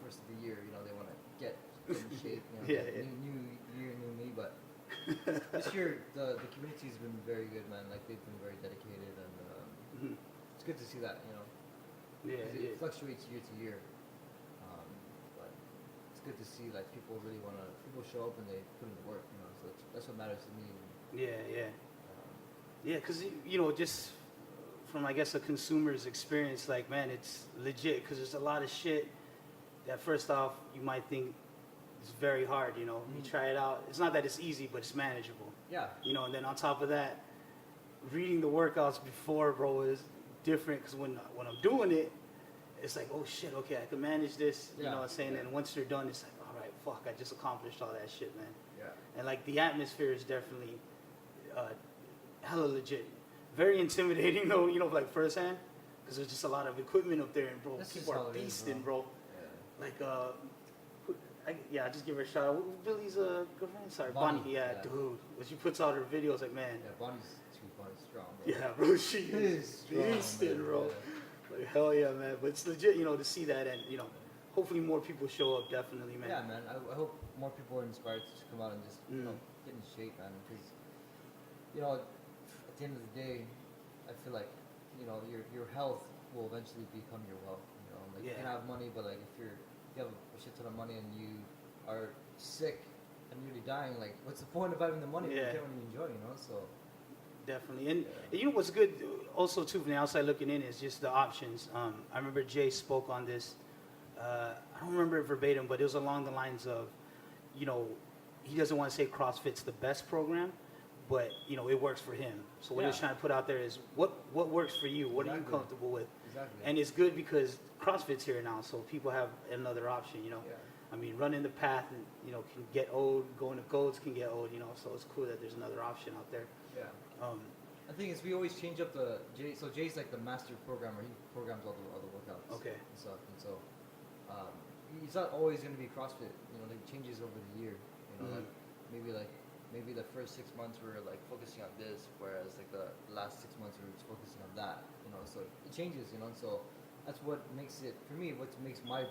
first of the year. You know, they want to get in shape. You know, Yeah. New year, new me. But this year, the community's been very good, man. Like they've been very dedicated, and Mhm. it's good to see that. You know, Yeah, 'cause yeah. it fluctuates year to year. But it's good to see like people really people show up and they put in the work. You know, so that's what matters to me. Yeah, yeah. Um, Yeah, because, you know, just from, I guess, a consumer's experience, like, man, it's legit because there's a lot of shit that, first off, you might think is very hard, you know. You Mhm. try it out. It's not that it's easy, but it's manageable, yeah. you know. And then on top of that, reading the workouts before, bro, is different because when I'm doing it, it's like, oh, shit, okay, I can manage this, you Yeah, know what I'm saying? yeah. And once you're done, it's like, all right, fuck, I just accomplished all that shit, man. Yeah. And, like, the atmosphere is definitely hella legit. Very intimidating, though, you know, like, firsthand. Because there's just a lot of equipment up there, and, bro, That's people just are how it is, beasting, bro. bro. Yeah. Like, I just give her a shout out. Billy's girlfriend? Sorry, Bonnie, Bonnie. Yeah, yeah. dude. When she puts out her videos, like, man. Yeah, Bonnie's strong, bro. Yeah, bro, she She is is strong, beasting, man. bro. Yeah. Like, hell yeah, man. But it's legit, you know, to see that, and, you know, hopefully more people show up, definitely, man. Yeah, man. I hope more people are inspired to come out and just you know Mm. get in shape, man. Because you know, at the end of the day, I feel like you know your health will eventually become your wealth. You know, like you can Yeah. have money, but like if you have a shit ton of money and you are sick and nearly dying, like what's the point of having the money if Yeah. you can't really enjoy? You know, so Definitely. And Yeah. you know what's good also, too, from the outside looking in is just the options. I remember Jay spoke on this. I don't remember it verbatim, but it was along the lines of, you know, he doesn't want to say CrossFit's the best program, but, you know, it works for him. So what he's Yeah. trying to put out there is what works for you? What are you Exactly. comfortable with? exactly. And it's good because CrossFit's here now, so people have another option, you know. yeah. I mean, running the path, and, you know, can get old. Going to goals can get old, you know. So it's cool that there's another option out there. Yeah. The thing is, we always change up the Jay. So Jay's like the master programmer. He programs all the workouts. Okay. And stuff. And so he's not always going to be CrossFit. You know, like changes over the year. You know, Mhm. maybe the first 6 months we're like focusing on this, whereas like the last 6 months we're just focusing on that. You know, so it changes. You know, and so that's what makes it for me. What makes my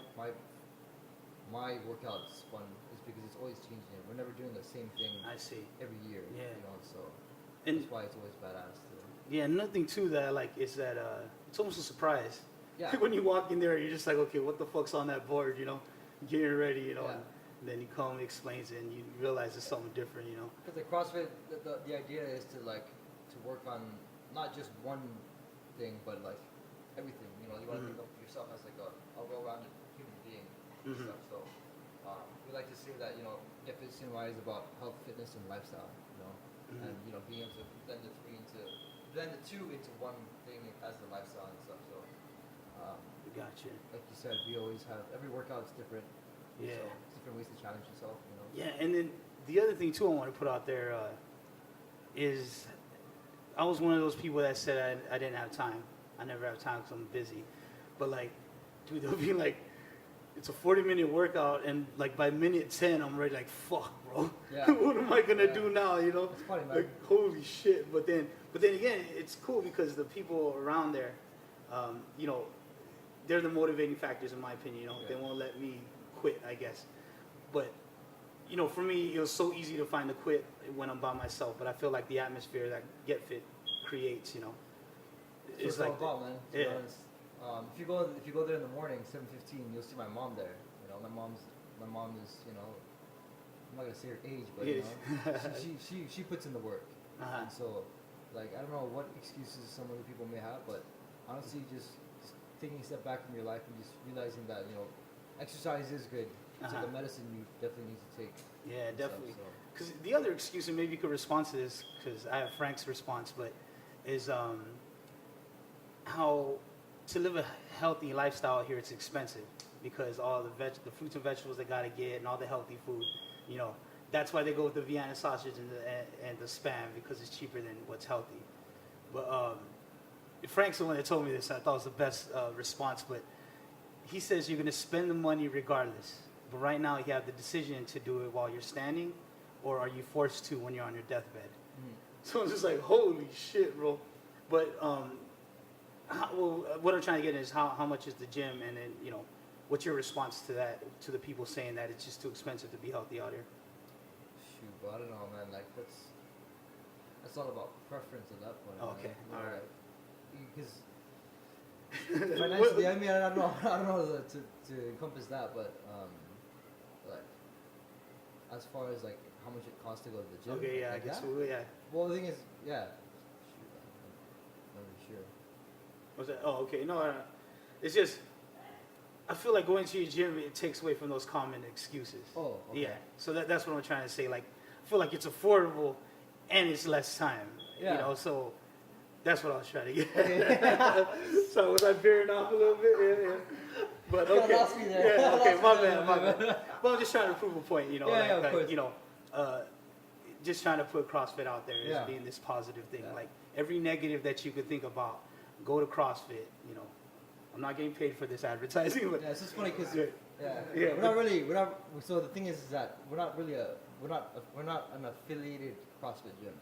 workouts fun is because it's always changing. We're never doing the same thing I see. every year. Yeah. You know, so And that's why it's always badass. yeah, nothing to that I like is that it's almost a surprise. Yeah. When you walk in there, you're just like, okay, what the fuck's on that board, you know? Getting ready, you know. Yeah. And then he calm and explains it, and you realize it's something different, you know. Because like CrossFit, the idea is to work on not just one thing, but like everything. You know, you want to think of yourself as like a well-rounded human being. and stuff. So we like to say that Get Fit CNY is about health, fitness, and lifestyle. And being able to blend the two into one thing as the lifestyle and stuff. So Gotcha. like you said, we always have every workout's different. Yeah. So it's different ways to challenge yourself. Yeah, and then the other thing too I want to put out there is I was one of those people that said I didn't have time. I never have time because I'm busy. But like, dude, they'll be like, it's a 40-minute workout, and like by minute 10, I'm already like, fuck, bro. Yeah. What am I gonna do now? It's funny, man. Like, holy shit. But then again, it's cool because the people around there, they're the motivating factors in my opinion. They won't let me quit, I guess. But for me, it was so easy to find the quit when I'm by myself. But I feel like the atmosphere that Get Fit creates, it's like all about, man. To be honest. If you go there in the morning, 7:15, you'll see my mom there. My mom is, I'm not gonna say her age, but she puts in the work. Uh-huh. And so, like, I don't know what excuses some other people may have, but honestly, just taking a step back from your life and just realizing that exercise is good. It's like a medicine you definitely need to take. Yeah, definitely. So. Because the other excuse, and maybe you could respond to this, because I have Frank's response, but is how to live a healthy lifestyle here, it's expensive because all the fruits and vegetables they gotta get and all the healthy food, that's why they go with the Vienna sausage and the Spam because it's cheaper than what's healthy. But Frank's the one that told me this, and I thought it was the best response. But he says you're gonna spend the money regardless. But right now you have the decision to do it while you're standing, or are you forced to when you're on your deathbed? So I'm just like, holy shit, bro. But what I'm trying to get is how much is the gym, and then what's your response to that, to the people saying that it's just too expensive to be healthy out here? Shoot, but I don't know, man. Like that's all about preference at that point. Okay, all right. Because financially, I mean, I don't know to encompass that, but like as far as like how much it costs to go to the gym. Okay, yeah, like I guess that? we will, yeah. Well, the thing is, yeah. Shoot, I'm not really sure. What's that? Oh, okay. No. It's just, I feel like going to your gym, it takes away from those common excuses. Oh, okay. Yeah. So that's what I'm trying to say. Like, I feel like it's affordable and it's less time. Yeah. So that's what I was trying to get. Okay. So was I veering off a little bit? Yeah. But You okay. lost me there. Yeah, okay, my Lost me there. bad. Well, I'm just trying to prove a point, Yeah, of course. Just trying to put CrossFit out there as Yeah. being this positive thing. Yeah. Like, every negative that you could think about, go to CrossFit, I'm not getting paid for this advertising, but Yeah, it's just funny because Yeah, we're not. So the thing is that we're not an affiliated CrossFit gym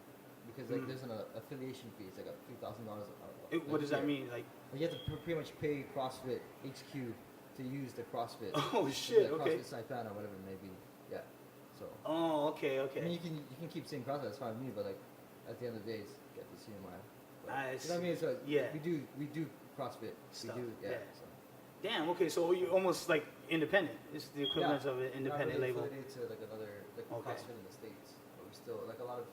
because like there's an affiliation fee. It's like a $3,000. What does that mean? Like, You have to pretty much pay CrossFit HQ to use the CrossFit. oh shit, like okay. CrossFit Saipan or whatever it may be. Yeah. So. Oh, okay. I mean, you can keep saying CrossFit. That's fine with me, but like at the end of the day, it's Get the CMI. I You know what I mean? So yeah. we do CrossFit. Stuff, We do yeah. So. Damn. Okay, so you're almost like independent. It's the equivalent of an independent not really label. affiliated to like another Okay. CrossFit in the States, but we still like a lot of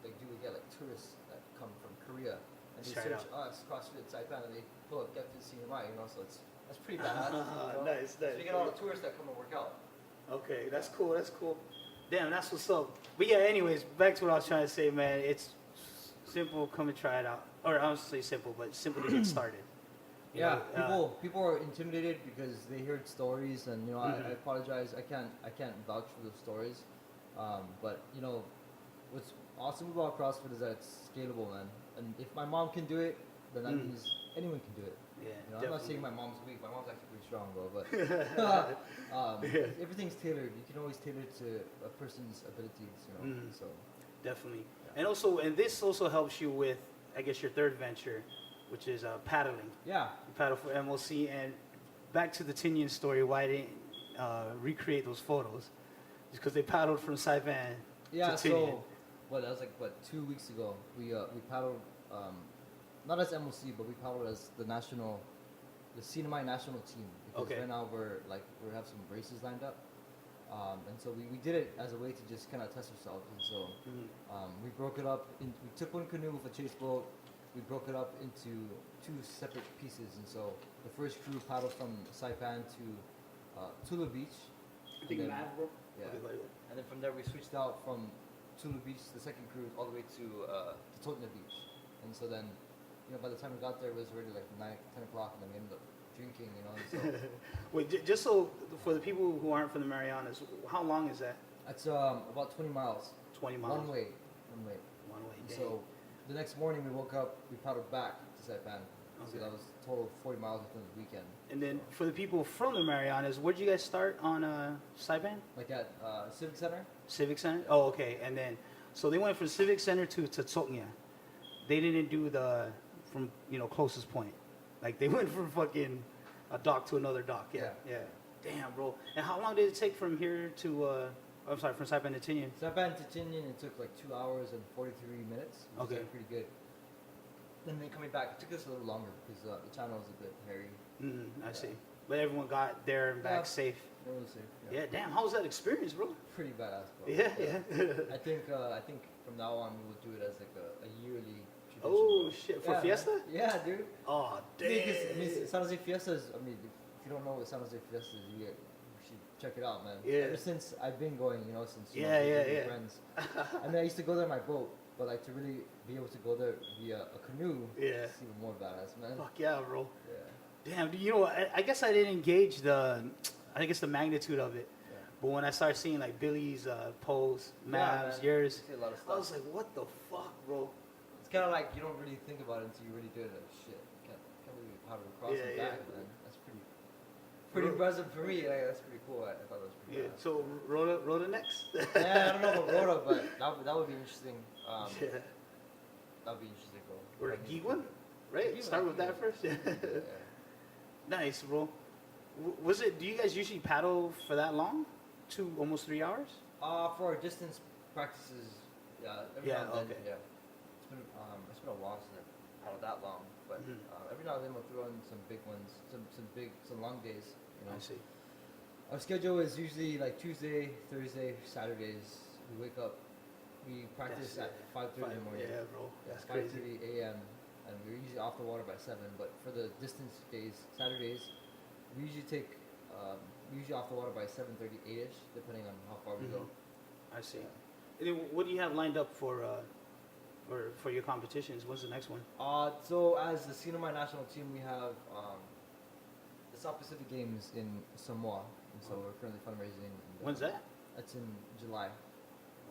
we get like tourists that come from Korea and they Try it search us CrossFit Saipan and they pull up Get Fit CMI, so that's pretty badass. Nice. So we get all the tourists that come and work out. Okay, that's cool. Damn, that's what's up. But yeah, anyways, back to what I was trying to say, man. It's simple. Come and try it out. Or I don't say simple, but simple to get started. You Yeah, know, people are intimidated because they heard stories, and I apologize. I can't vouch for those stories, but what's awesome about CrossFit is that it's scalable, man. And if my mom can do it, then that means anyone can do it. Yeah, I'm not saying my mom's weak. My mom's actually pretty strong, bro. But everything's tailored. You can always tailor it to a person's abilities, So definitely. Yeah. And this also helps you with, I guess, your third venture, which is paddling. Yeah. You paddle for MLC, and back to the Tinian story. Why they didn't recreate those photos? Just because they paddled from Saipan to Tinian. So that was like 2 weeks ago. We paddled not as MLC, but we paddled as the CNMI national team because right now we have some races lined up. And so we did it as a way to just kind of test ourselves. And so we broke it up. We took one canoe with a chase boat. We broke it up into 2 separate pieces. And so the first crew paddled from Saipan to Tula Beach. I think and then- Mav, bro. Yeah. Okay, go ahead. And then from there we switched out from Tula Beach, the second cruise, all the way to Totna Beach. And so then, by the time we got there, it was already like 10 o'clock, and then we ended up drinking, And so Wait, just so for the people who aren't from the Marianas, how long is that? that's about 20 miles. 20 miles. One way. One way. And Dang. so the next morning we woke up, we paddled back to Saipan. So that was a total of 40 miles within the weekend. And then for the people from the Marianas, where'd you guys start on Saipan? Like at Civic Center? Civic Center? Oh, okay. And then, so they went from Civic Center to Tsotnya. They didn't do the, from, closest point. Like, they went from fucking a dock to another dock. Yeah. Damn, bro. And how long did it take from here to, from Saipan to Tinian? Saipan to Tinian, it took like 2 hours and 43 minutes. Which Okay. was pretty good. Then coming back, it took us a little longer because the channel was a bit hairy. I see. But everyone got there and back safe. It was safe. Yeah, damn. How was that experience, bro? Pretty badass, bro. Yeah. I think from now on we will do it as like a yearly tradition. Oh, shit. For Fiesta? Man. Yeah, dude. Oh, damn. San Jose Fiesta is, if you don't know what San Jose Fiesta is, you should check it out, man. Yeah. Ever since I've been going, since Yeah. friends. I mean, I used to go there in my boat, but like to really be able to go there via a canoe, Yeah. it's even more badass, man. Fuck yeah, bro. Yeah. Damn, I guess I didn't engage the magnitude of it. Yeah. But when I started seeing like Billy's posts, Mavs, man. yours, You see a lot of I was stuff. like, what the fuck, bro? It's kind of like you don't really think about it until you really do it. Like shit, can't believe we paddled across and back, man. That's pretty impressive for me. Like, that's pretty cool. I thought that was pretty. Yeah. badass. So Rhoda next. Yeah, I don't know about Rhoda, but that would be interesting. Yeah. That would be interesting, bro. Or a geek one, right? Geek Start one, with that geek first. Yeah. Nice, bro. Was it? Do you guys usually paddle for that long? Almost 3 hours? For our distance practices, every now and then, yeah. It's been a while since I paddled that long, but every now and then we'll throw in some big ones, some long days. I see. Our schedule is usually like Tuesday, Thursday, Saturdays. We wake up, we practice at 5:30 in the morning. Yeah, bro. Yeah, That's crazy. 5:30 a.m. and we're usually off the water by 7. But for the distance days, Saturdays, we usually off the water by 7:30, 8ish, depending on how far we go. I see. And then what do you have lined up for your competitions? What's the next one? So as the Senior national team, we have the South Pacific Games in Samoa, and so we're currently fundraising. When's that? That's in July.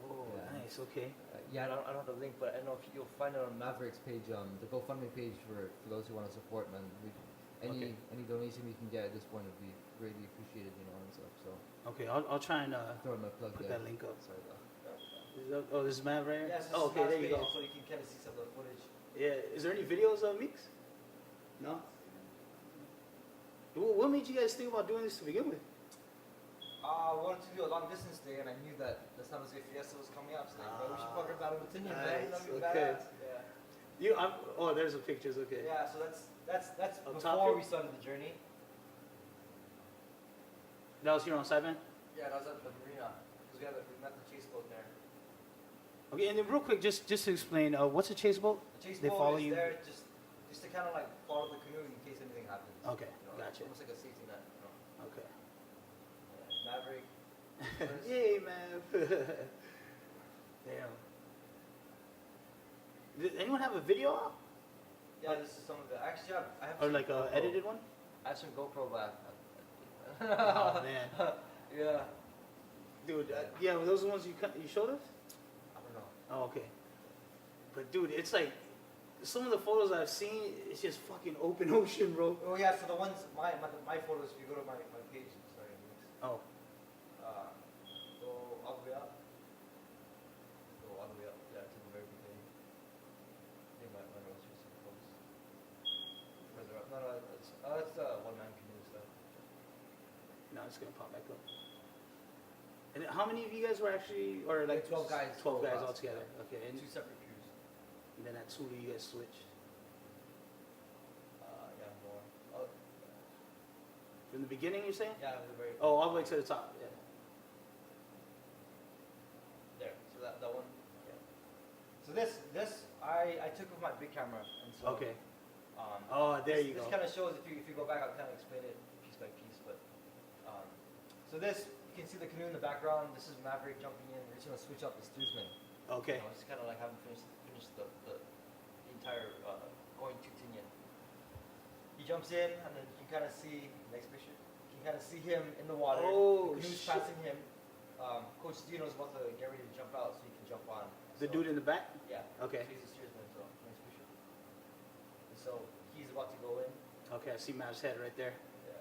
Oh, Yeah. nice. Okay. I don't have the link, but I don't know if you'll find it on Maverick's page, the GoFundMe page for those who want to support, man. Any donation we can get at this point would be greatly appreciated, and stuff. So Okay, I'll try and throw in my plug put there. that link up. Sorry, This is Matt right here? Yes, Oh, okay, there you go. So you can kind of see some of the footage. Yeah. Is there any videos of Meeks? No. What made you guys think about doing this to begin with? I wanted to do a long distance day, and I knew that the San Jose Fiesta was coming up. So we should fucking battle with Tinian, man. Nice, That'd be okay. badass. There's the pictures. Okay. Yeah, so that's Up top before here? we started the journey. That was here on Saipan. Yeah, that was at the marina because we met the chase boat there. Okay, and then real quick, just to explain, what's a chase boat? The chase They boat follow is you? there just to kind of like follow the canoe in case anything happens. Okay, It's gotcha. almost like a safety net. Okay. Yeah, Maverick. first. Yay, man. Damn. Did anyone have a video out? Yeah, this is some of the. Actually, I have Or some like a GoPro. edited one? I have some GoPro back. Oh, man. Yeah. Dude, yeah, were those the ones you showed us? I don't know. Oh, okay. But dude, it's like some of the photos I've seen. It's just fucking open ocean, bro. Oh yeah, so the ones my photos. If you go to my page, sorry. Oh, Go all the way up. Go all the way up. Yeah, to the very beginning. They might want to show some posts. Further up. No, that's one-man canoe stuff. now it's gonna pop back up. And how many of you guys were actually, or like 12 guys. 12 guys 12 all together. Okay, and Two separate crews. then at Sulu you guys switched Yeah, more. Oh, from the beginning. You're saying? yeah, the very. Oh, all the way to the top. Yeah. There. So that one. Yeah. So this I took with my big camera, and so. Okay. Oh, there you this go. kind of shows if you go back, I'll kind of explain it piece by piece, but So this, you can see the canoe in the background. This is Maverick jumping in. We're just gonna switch up the steersman. Okay. You know, just kind of like having finished the entire going to Tinian. He jumps in, and then you can kind of see next picture. You can kind of see him in the water. Oh, the canoe's shit. passing him. Coach Dino's about to get ready to jump out, so he can jump on. The dude in the back? Yeah. Okay. So he's a steersman, so next picture. And so he's about to go in. Okay, I see Mav's head right there. Yeah.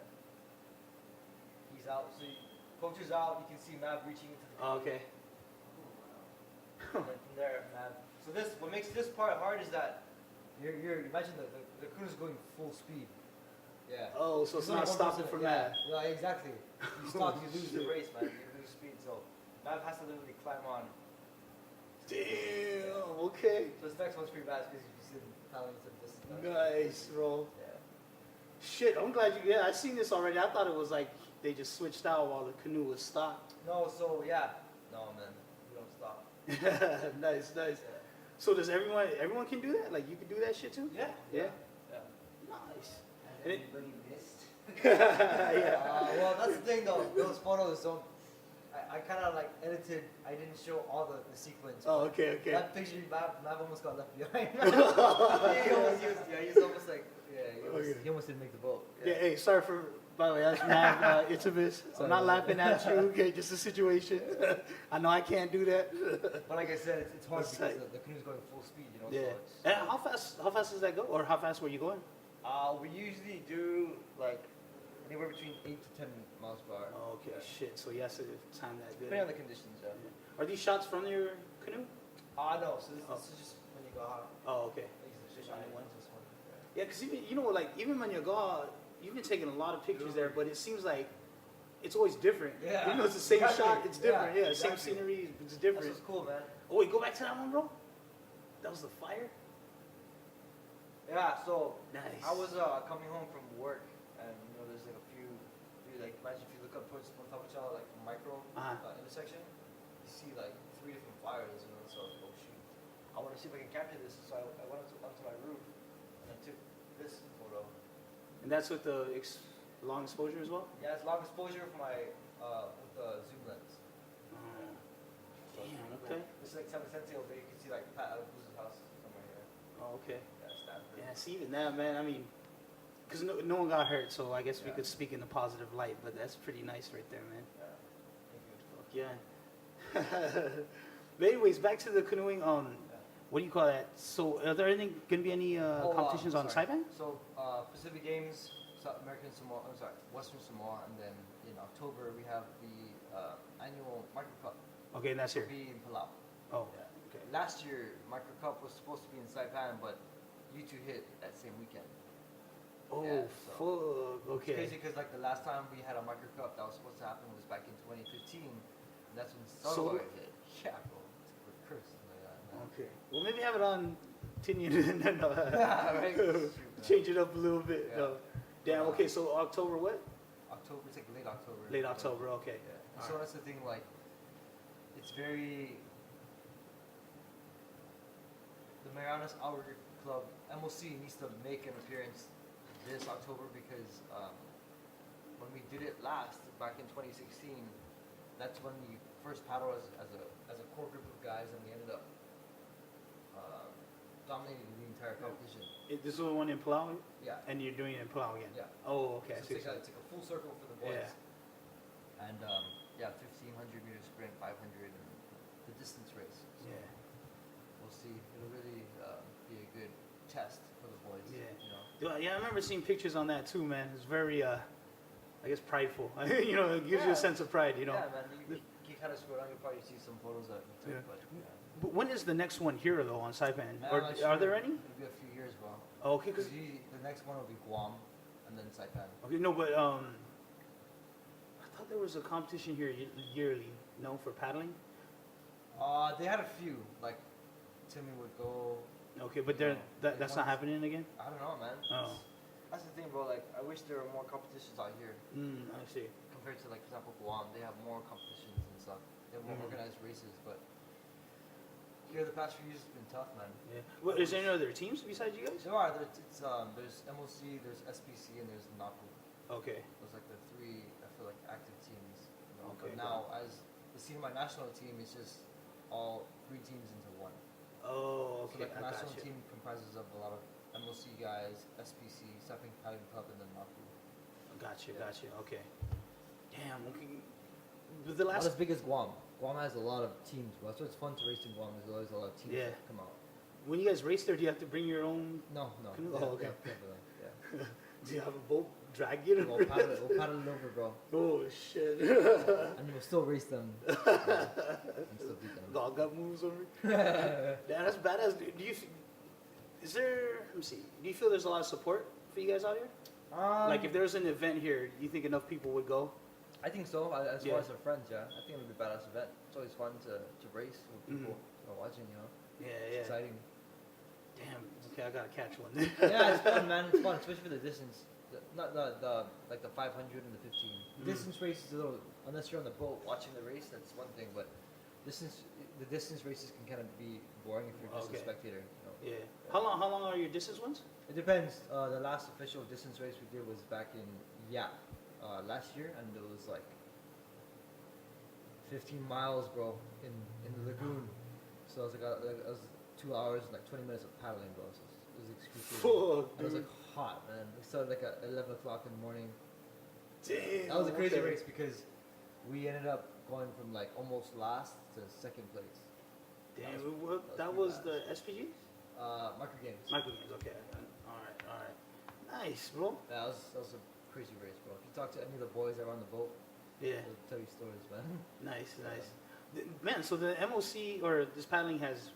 He's out. So coach is out. You can see Mav reaching into the canoe. Okay. And then from there, Mav. So this, what makes this part hard is that imagine the canoe's going full speed. Yeah. Oh, so it's not stopping for Mav. Yeah, exactly. You stop, you lose the race, man. You lose speed. So Mav has to literally climb on. Damn. Okay. So this next one's pretty bad because you can see them paddling to the distance. Nice, bro. Yeah. Shit, I'm glad you. Yeah, I seen this already. I thought it was like they just switched out while the canoe was stopped. No, so yeah. No, man. We don't stop. Nice. Yeah. So does everyone can do that? Like you can do that shit too? Yeah. Yeah. Yeah. Nice. Has And it- anybody missed? Yeah. Well, that's the thing though. Those photos don't. I kind of like edited. I didn't show all the sequence. Oh, okay. That picture, Mav almost got left behind. He's almost like, Okay. he almost didn't make the boat. Yeah. Hey, sorry for. By the way, that's Mav Itzabis. I'm Sorry not about laughing at you. Okay, just a situation. I know I can't do that. But like I said, it's hard That's because tight. the canoe's going full speed, you know. Yeah. So And how fast does that go? Or how fast were you going? we usually do like anywhere between 8 to 10 miles per hour. Oh, okay. Yeah. Shit. So yes, it time that good. Depending on the conditions, yeah. Are these shots from your canoe? No. So this is just when you go out. Oh, okay. It's just only one. This one. Yeah, because even when you go out, you've been taking a lot of pictures there, but it seems like it's always different. Yeah. Even though it's the same Exactly. shot, it's different. Yeah, Exactly. same scenery, it's That's different. what's cool, man. Oh wait, go back to that one, bro. That was the fire. Yeah. So Nice. I was coming home from work, and there's like a few, like imagine if you look up towards Montapucha, like micro intersection, you see like 3 different fires, So I was like, oh shoot, I want to see if I can capture this. So I went onto my roof, and I took this photo. And that's with the long exposure as well. Yeah, it's long exposure for my with the zoom lens. Oh, So it's damn. pretty Okay. cool. This is like San Vicente, but you can see like Pat Alabuz's house somewhere here. Oh, okay. Yeah, Stanford. Yeah, see even that, man. I mean, because no one got hurt, so I guess we Yeah. could speak in the positive light. But that's pretty nice right there, man. Yeah. Thank you. Yeah. But anyways, back to the canoeing. Yeah. What do you call that? So, are there gonna be any competitions on sorry. Saipan? So Pacific Games, American Samoa, Western Samoa, and then in October we have the annual Micro Cup. Okay, and that's It'll here. be in Palau. Oh, Yeah. okay. Last year Micro Cup was supposed to be in Saipan, but U2 hit that same weekend. Oh, Yeah, so- fuck. It's Okay. crazy because like the last time we had a Micro Cup that was supposed to happen was back in 2015, and that's when So- Solar hit. Yeah, bro, it's a curse. Okay. Well, maybe have it on Tinian. No. Right? Shoot, man. Change it up a little bit. Yeah. No. Damn. Okay. So October what? October, it's like late October. Late October. Okay. Yeah. All So right. that's the thing, like, it's very. The Marianas Outward Club MOC needs to make an appearance this October because when we did it last, back in 2016, that's when we first paddled as a core group of guys, and we ended up dominating the entire competition. This is the one in Palau, Yeah. and you're doing it in Palau again. Yeah. Oh, okay. I So see. it's like a full circle for the boys. Yeah. And 1,500 meter sprint, 500, and the distance race. So Yeah. we'll see. It'll really be a good test for the boys. Yeah. You know. Yeah, I remember seeing pictures on that too, man. It's very, I guess, prideful. It gives you Yeah. a sense of pride. Yeah, man. You kind of scroll down, you'll probably see some photos that we took. Yeah. But But when is the next one here though on Saipan? Man, Or I'm not are sure. there any? It'll be a few years, bro. Oh, okay, because The next one will be Guam, and then Saipan. okay, no, but I thought there was a competition here yearly, no, for paddling. They had a few. Like Timmy would go. Okay, but No, that's there's not one- happening again. I don't know, man. Oh. That's the thing, bro. Like, I wish there were more competitions out here. I see. Compared to, like, for example, Guam, they have more competitions and stuff. They have more Mhm. organized races, but here the past few years it's been tough, man. Yeah. Well, is there any other teams besides you guys? There are. There's MOC, there's SPC, and there's NAPU. Okay. Those like the three, I feel like, active teams. senior national team is just all 3 teams into one. Oh, So okay. like the national team comprises of a lot of MLC guys, SPC, Stepping Paddling Club, and then NAPU. Gotcha. Yeah. Gotcha. Okay. Damn. Okay. But the Not last. as big as Guam. Guam has a lot of teams, bro. That's why it's fun to race in Guam. There's always a lot of teams Yeah. that come out. When you guys race there, do you have to bring your own? No. Canoe? Yeah, Oh, okay. Yeah. Do you have a boat drag you? We'll paddle it over, bro. Oh shit. And we'll still race them. And still beat them. God got moves over. Yeah, that's badass. Do you? Is there? Let me see. Do you feel there's a lot of support for you guys out here? Like if there's an event here, do you think enough people would go? I think so. As Yeah. far as our friends, yeah. I think it would be a badass event. It's always fun to race with people watching, you know. Yeah, It's exciting. Damn. Okay, I gotta catch one. Yeah, it's fun, man. It's fun, especially for the distance. Not the like the 500 and the 15. Distance race is a little, unless you're on the boat watching the race, that's one thing. But the distance races can kind of be boring if you're just a spectator. You know? Yeah. How long are your distance ones? It depends. The last official distance race we did was back in last year, and it was like 15 miles, bro, in the lagoon. So it was 2 hours and like 20 minutes of paddling, bro. So it was excruciating. It was like hot, man. We started like at 11 o'clock in the morning. Damn. That was a crazy race because we ended up going from like almost last to second place. Damn. That That was was pretty the SPG? Micro games. Micro games. Okay. All right. Nice, bro. Yeah, that was a crazy race, bro. If you talk to any of the boys that were on the boat, Yeah. they'll tell you stories, man. Nice. Man, so the MOC or this paddling has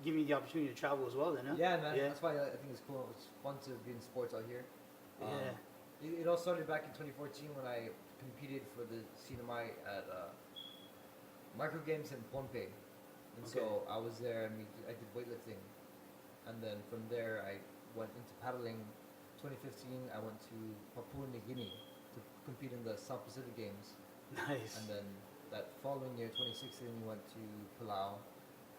given you the opportunity to travel as well, then, huh? Yeah, man. Yeah. That's why I think it's cool. It's fun to be in sports out here. Yeah. It all started back in 2014 when I competed for the CNMI at Micro Games in Pohnpei. And so I was there and I did weightlifting. And then from there I went into paddling. 2015 I went to Papua New Guinea to compete in the South Pacific Games. Nice. And then that following year, 2016, we went to Palau.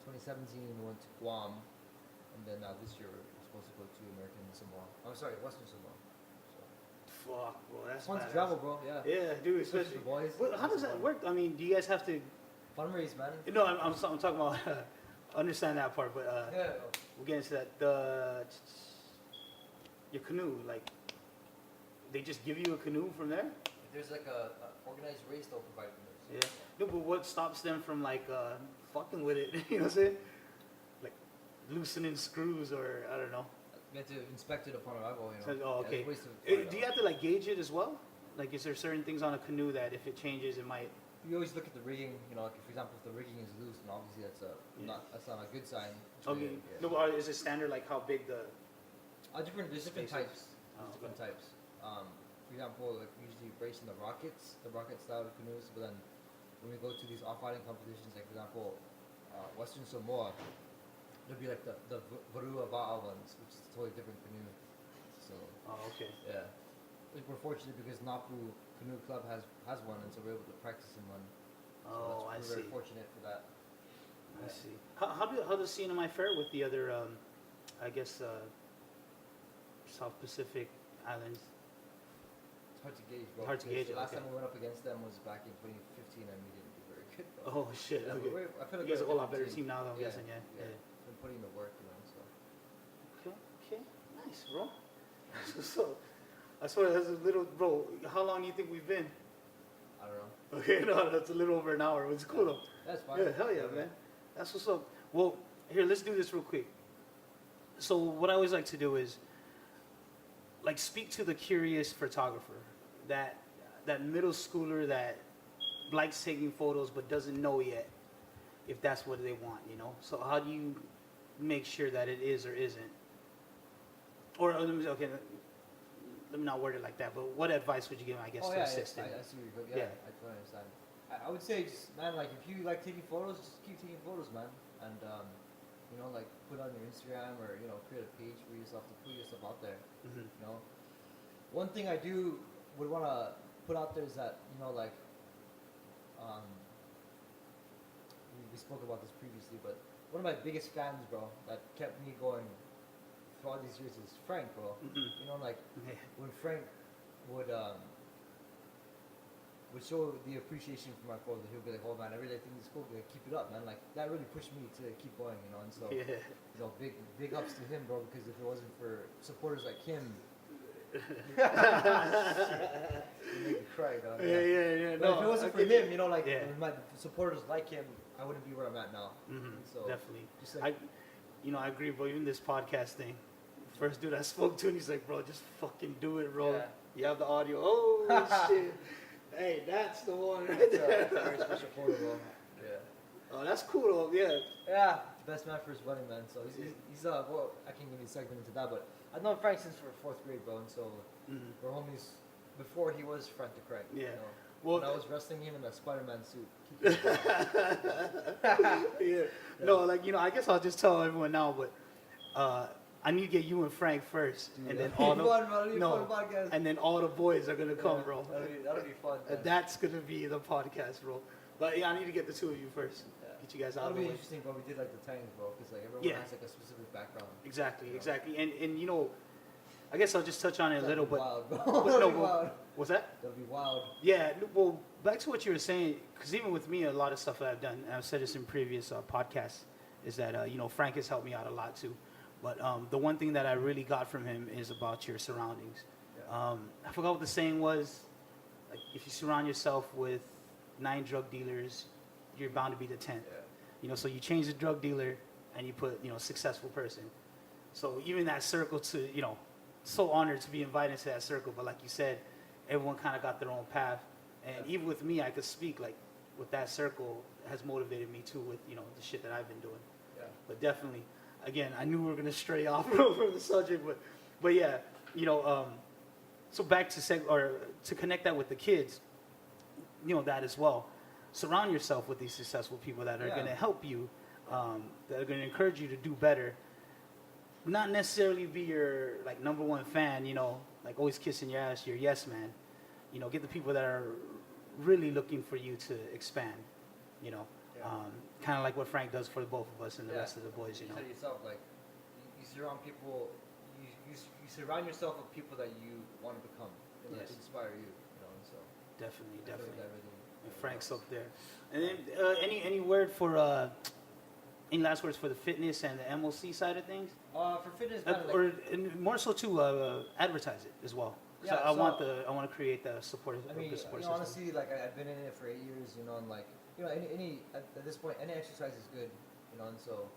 2017 we went to Guam. And then now this year we're supposed to go to American Samoa. I'm sorry, Western Samoa. Fuck, bro. That's Fun to badass. travel, bro. Yeah. Yeah, dude. Especially. the boys. Well, how does that work? I mean, do you guys have to? Fundraise, man. No, I'm talking about. Understand that part, but Yeah. we'll get into that. Your canoe, like, they just give you a canoe from there? There's like a organized race they'll provide for Yeah. this. No, but what stops them from like fucking with it? You know what I'm saying? Like loosening screws or I don't know. We have to inspect it upon arrival, you know. So- oh, okay. Yeah, there's ways to Do you have to like gauge it as well? Like, is there certain things on a canoe that if it changes, it might? We always look at the rigging, you know, like for example, if the rigging is loose, then obviously that's not a good sign. Okay. Yeah. No, but is it standard like how big the? There's different Spaces. types. Oh, There's different types. For example, like we usually race in the rocket style of canoes, but then when we go to these off-riding competitions, like for example, Western Samoa, there'll be like the Varua Va'a ones, which is a totally different canoe. So Oh, okay. yeah, like we're fortunate because Napu Canoe Club has one, and so we're able to practice in one. So Oh, I we're see. very fortunate for that. I see. How does CNMI fare with the other, I guess, South Pacific islands? It's hard to gauge, bro. Hard to because gauge it, The last okay. time we went up against them was back in 2015, and we didn't do very good. Bro. Oh shit. Yeah, Okay. I feel like You guys are a we're whole lot better different team now, though. I'm Yeah, guessing. Yeah. Been putting in the work, you know. So Okay. Nice, bro. So, I swear that's a little, bro. How long do you think we've been? I don't know. Okay, no, that's a little over an hour. It's cool though. That's fine. Yeah, hell yeah, man. That's what's up. Well, here, let's do this real quick. So, what I always like to do is, like, speak to the curious photographer, that middle schooler that likes taking photos but doesn't know yet if that's what they want, you know. So, how do you make sure that it is or isn't? Or okay, let me not word it like that. But what advice would you give, I guess, to assist I him? see where you're going. Yeah, Yeah. I totally understand. I would say, just man, like if you like taking photos, just keep taking photos, man, and you know, like put on your Instagram or you know, create a page for yourself to put yourself out there. Mhm. You know, one thing I would want to put out there is that you know, like, we spoke about this previously, but one of my biggest fans, bro, that kept me going for all these years is Frank, bro. Mhm. You know, like Yeah. when Frank would would show the appreciation for my photos. He'll be like, "Oh man, I really think this is cool. Like, keep it up, man." Like that really pushed me to keep going, you know. And so, you know, big ups to him, bro. Because if it wasn't for supporters like him, you make me cry, dog. Yeah. But if it wasn't for him, you know, like my supporters like him, I wouldn't be where I'm at now. So Definitely. just like, I agree, bro. Even this podcast thing, first dude I spoke to, and he's like, bro, just fucking do it, bro. Yeah. You have the audio. Oh, shit. Hey, that's the one right there. very special photo, bro. Yeah. Oh, that's cool, though. Yeah. Yeah, best man for his wedding, man. So he's well, I can't give you a segment into that, but I've known Frank since for 4th grade, bro, and so we're homies before he was Frank the Crank. Yeah. You know? Well, when I was wrestling him in that Spider-Man suit. Yeah. No, like, I guess I'll just tell everyone now, but I need to get you and Frank first, Dude, and then fun, podcast. and then all the boys are gonna come, bro. That'll be fun. Man. That's gonna be the podcast, bro. But yeah, I need to get the two of you first. Yeah. Get you guys out That'll of the be way. interesting, bro. We did like the tangs, bro, because like everyone has like a specific background. Exactly. And I guess I'll just touch on it a little, but wild, bro. wild. What's that? That'll be wild. Yeah, well, back to what you were saying, because even with me, a lot of stuff that I've done, and I've said this in previous podcasts, is that, Frank has helped me out a lot too. But the one thing that I really got from him is about your surroundings. Yeah. I forgot what the saying was. Like, if you surround yourself with 9 drug dealers, you're bound to be the 10th. Yeah. So you change the drug dealer and you put, successful person. So even that circle to, so honored to be invited to that circle. But like you said, everyone kind of got their own path. And even with me, I could speak, like, with that circle has motivated me too with, the shit that I've been doing. Yeah. But definitely, again, I knew we were going to stray off from the subject, but yeah, so back to connect that with the kids, that as well. Surround yourself with these successful people that are going to help you, that are going to encourage you to do better. Not necessarily be your like number one fan, like always kissing your ass, your yes man. Get the people that are really looking for you to expand. Kind of like what Frank does for both of us and the rest of the boys. You said yourself, like you surround people, you surround yourself with people that you want to become, and that inspire you. And so definitely. Like that really, and Frank's up there. And then any word for any last words for the fitness and the MLC side of things? For fitness, and more so to advertise it as well. Yeah, I want to create the support. I mean, honestly, like I've been in it for 8 years, and like any at this point, any exercise is good, and so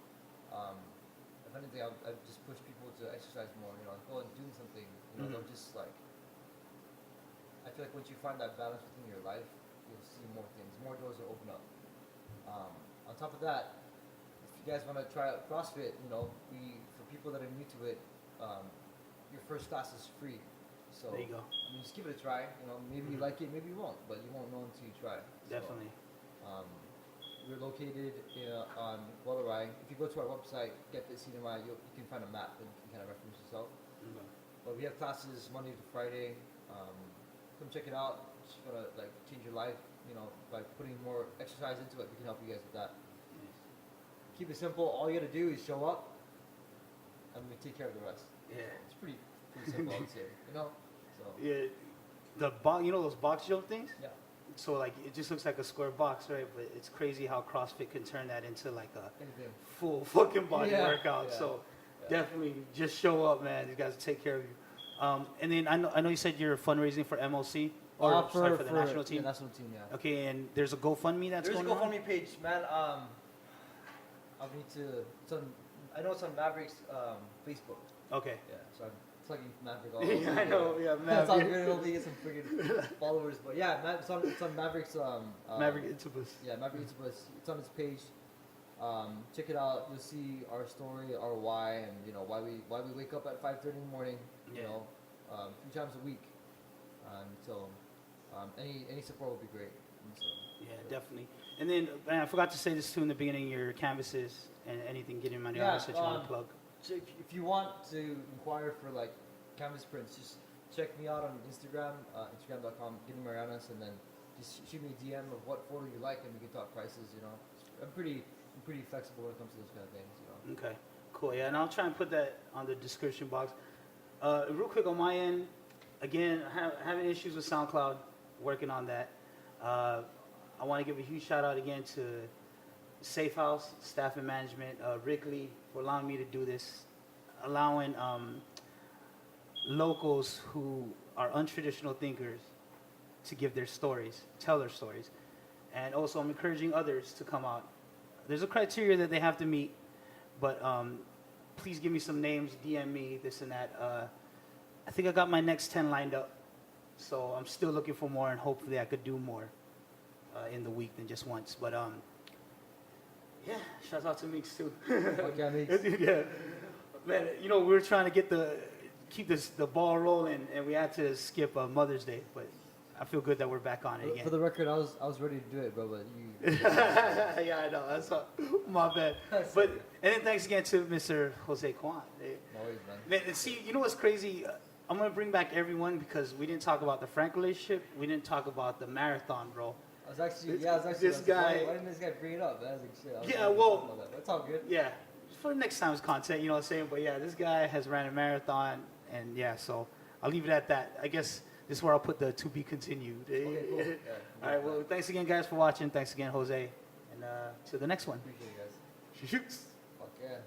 if anything, I've just pushed people to exercise more, go and do something, don't just like. I feel like once you find that balance within your life, you'll see more things, more doors will open up. On top of that, if you guys want to try out CrossFit, for people that are new to it, your first class is free. So there you go. I mean, just give it a try. Maybe you like it, maybe you won't, but you won't know until you try. Definitely. So, we're located on Wallarai. If you go to our website, Get Fit Cinema, you can find a map and you can kind of reference yourself. Okay. But we have classes Monday to Friday. Come check it out. Just gonna like change your life. By putting more exercise into it, we can help you guys with that. Yes. Keep it simple. All you gotta do is show up, and we take care of the rest. Yeah. It's pretty simple, I would say. So. Yeah. The box, those box jump things. Yeah. So like it just looks like a square box, right? But it's crazy how CrossFit can turn that into like a full fucking body workout. Yeah. So definitely just show up, man. These guys will take care of you. And then I know you said you're fundraising for MLC or for the national team. The national team, yeah. Okay, and there's a GoFundMe that's going on. There's a GoFundMe page, man. I'll need to. I know it's on Maverick's Facebook. Okay. Yeah, so I'm plugging Maverick all over. Yeah, I know. Yeah, Maverick. That's all good. Hopefully get some freaking followers, but yeah, it's on Maverick's. Maverick Itubus. Yeah, Maverick Itubus. It's on his page. Check it out. You'll see our story, our why, and why we wake up at 5:30 in the morning. 3 times a week. So any support would be great. Definitely. And then I forgot to say this too in the beginning. Your canvases and anything getting money artists that you want to plug. If you want to inquire for like canvas prints, just check me out on Instagram, Instagram.com, Marianas, and then just shoot me a DM of what photo you like, and we can talk prices. I'm pretty flexible when it comes to those kind of things. Okay, cool. Yeah, and I'll try and put that on the description box. Real quick on my end, again, having issues with SoundCloud, working on that. I want to give a huge shout out again to Safe House, staff and management, Wrigley, for allowing me to do this, allowing locals who are untraditional thinkers to give their stories, tell their stories. And also I'm encouraging others to come out. There's a criteria that they have to meet, but please give me some names, DM me, this and that. I think I got my next 10 lined up, so I'm still looking for more, and hopefully I could do more in the week than just once. But yeah, shout out to Meeks too. Okay, Meeks. Yeah, man, we were trying to keep the ball rolling, and we had to skip Mother's Day, but I feel good that we're back on it again. For the record, I was ready to do it, bro, but you. Yeah, I know. That's my bad. But and then thanks again to Mr. Jose Quan. Always, Man, and see, you know what's crazy? I'm gonna bring back everyone because we didn't talk about the Frank relationship. We didn't talk about the marathon, bro. I was actually this guy. Why didn't this guy bring it up? I was like, shit. Yeah, well, that's all good. Yeah, for next time's content, you know what I'm saying? But yeah, this guy has ran a marathon, and yeah, so I'll leave it at that. I guess this is where I'll put the to be continued. Okay, cool. Yeah, all right, well, thanks again, guys, for watching. Thanks again, Jose, and to the next one. Appreciate it, guys. Shoots. Fuck yeah.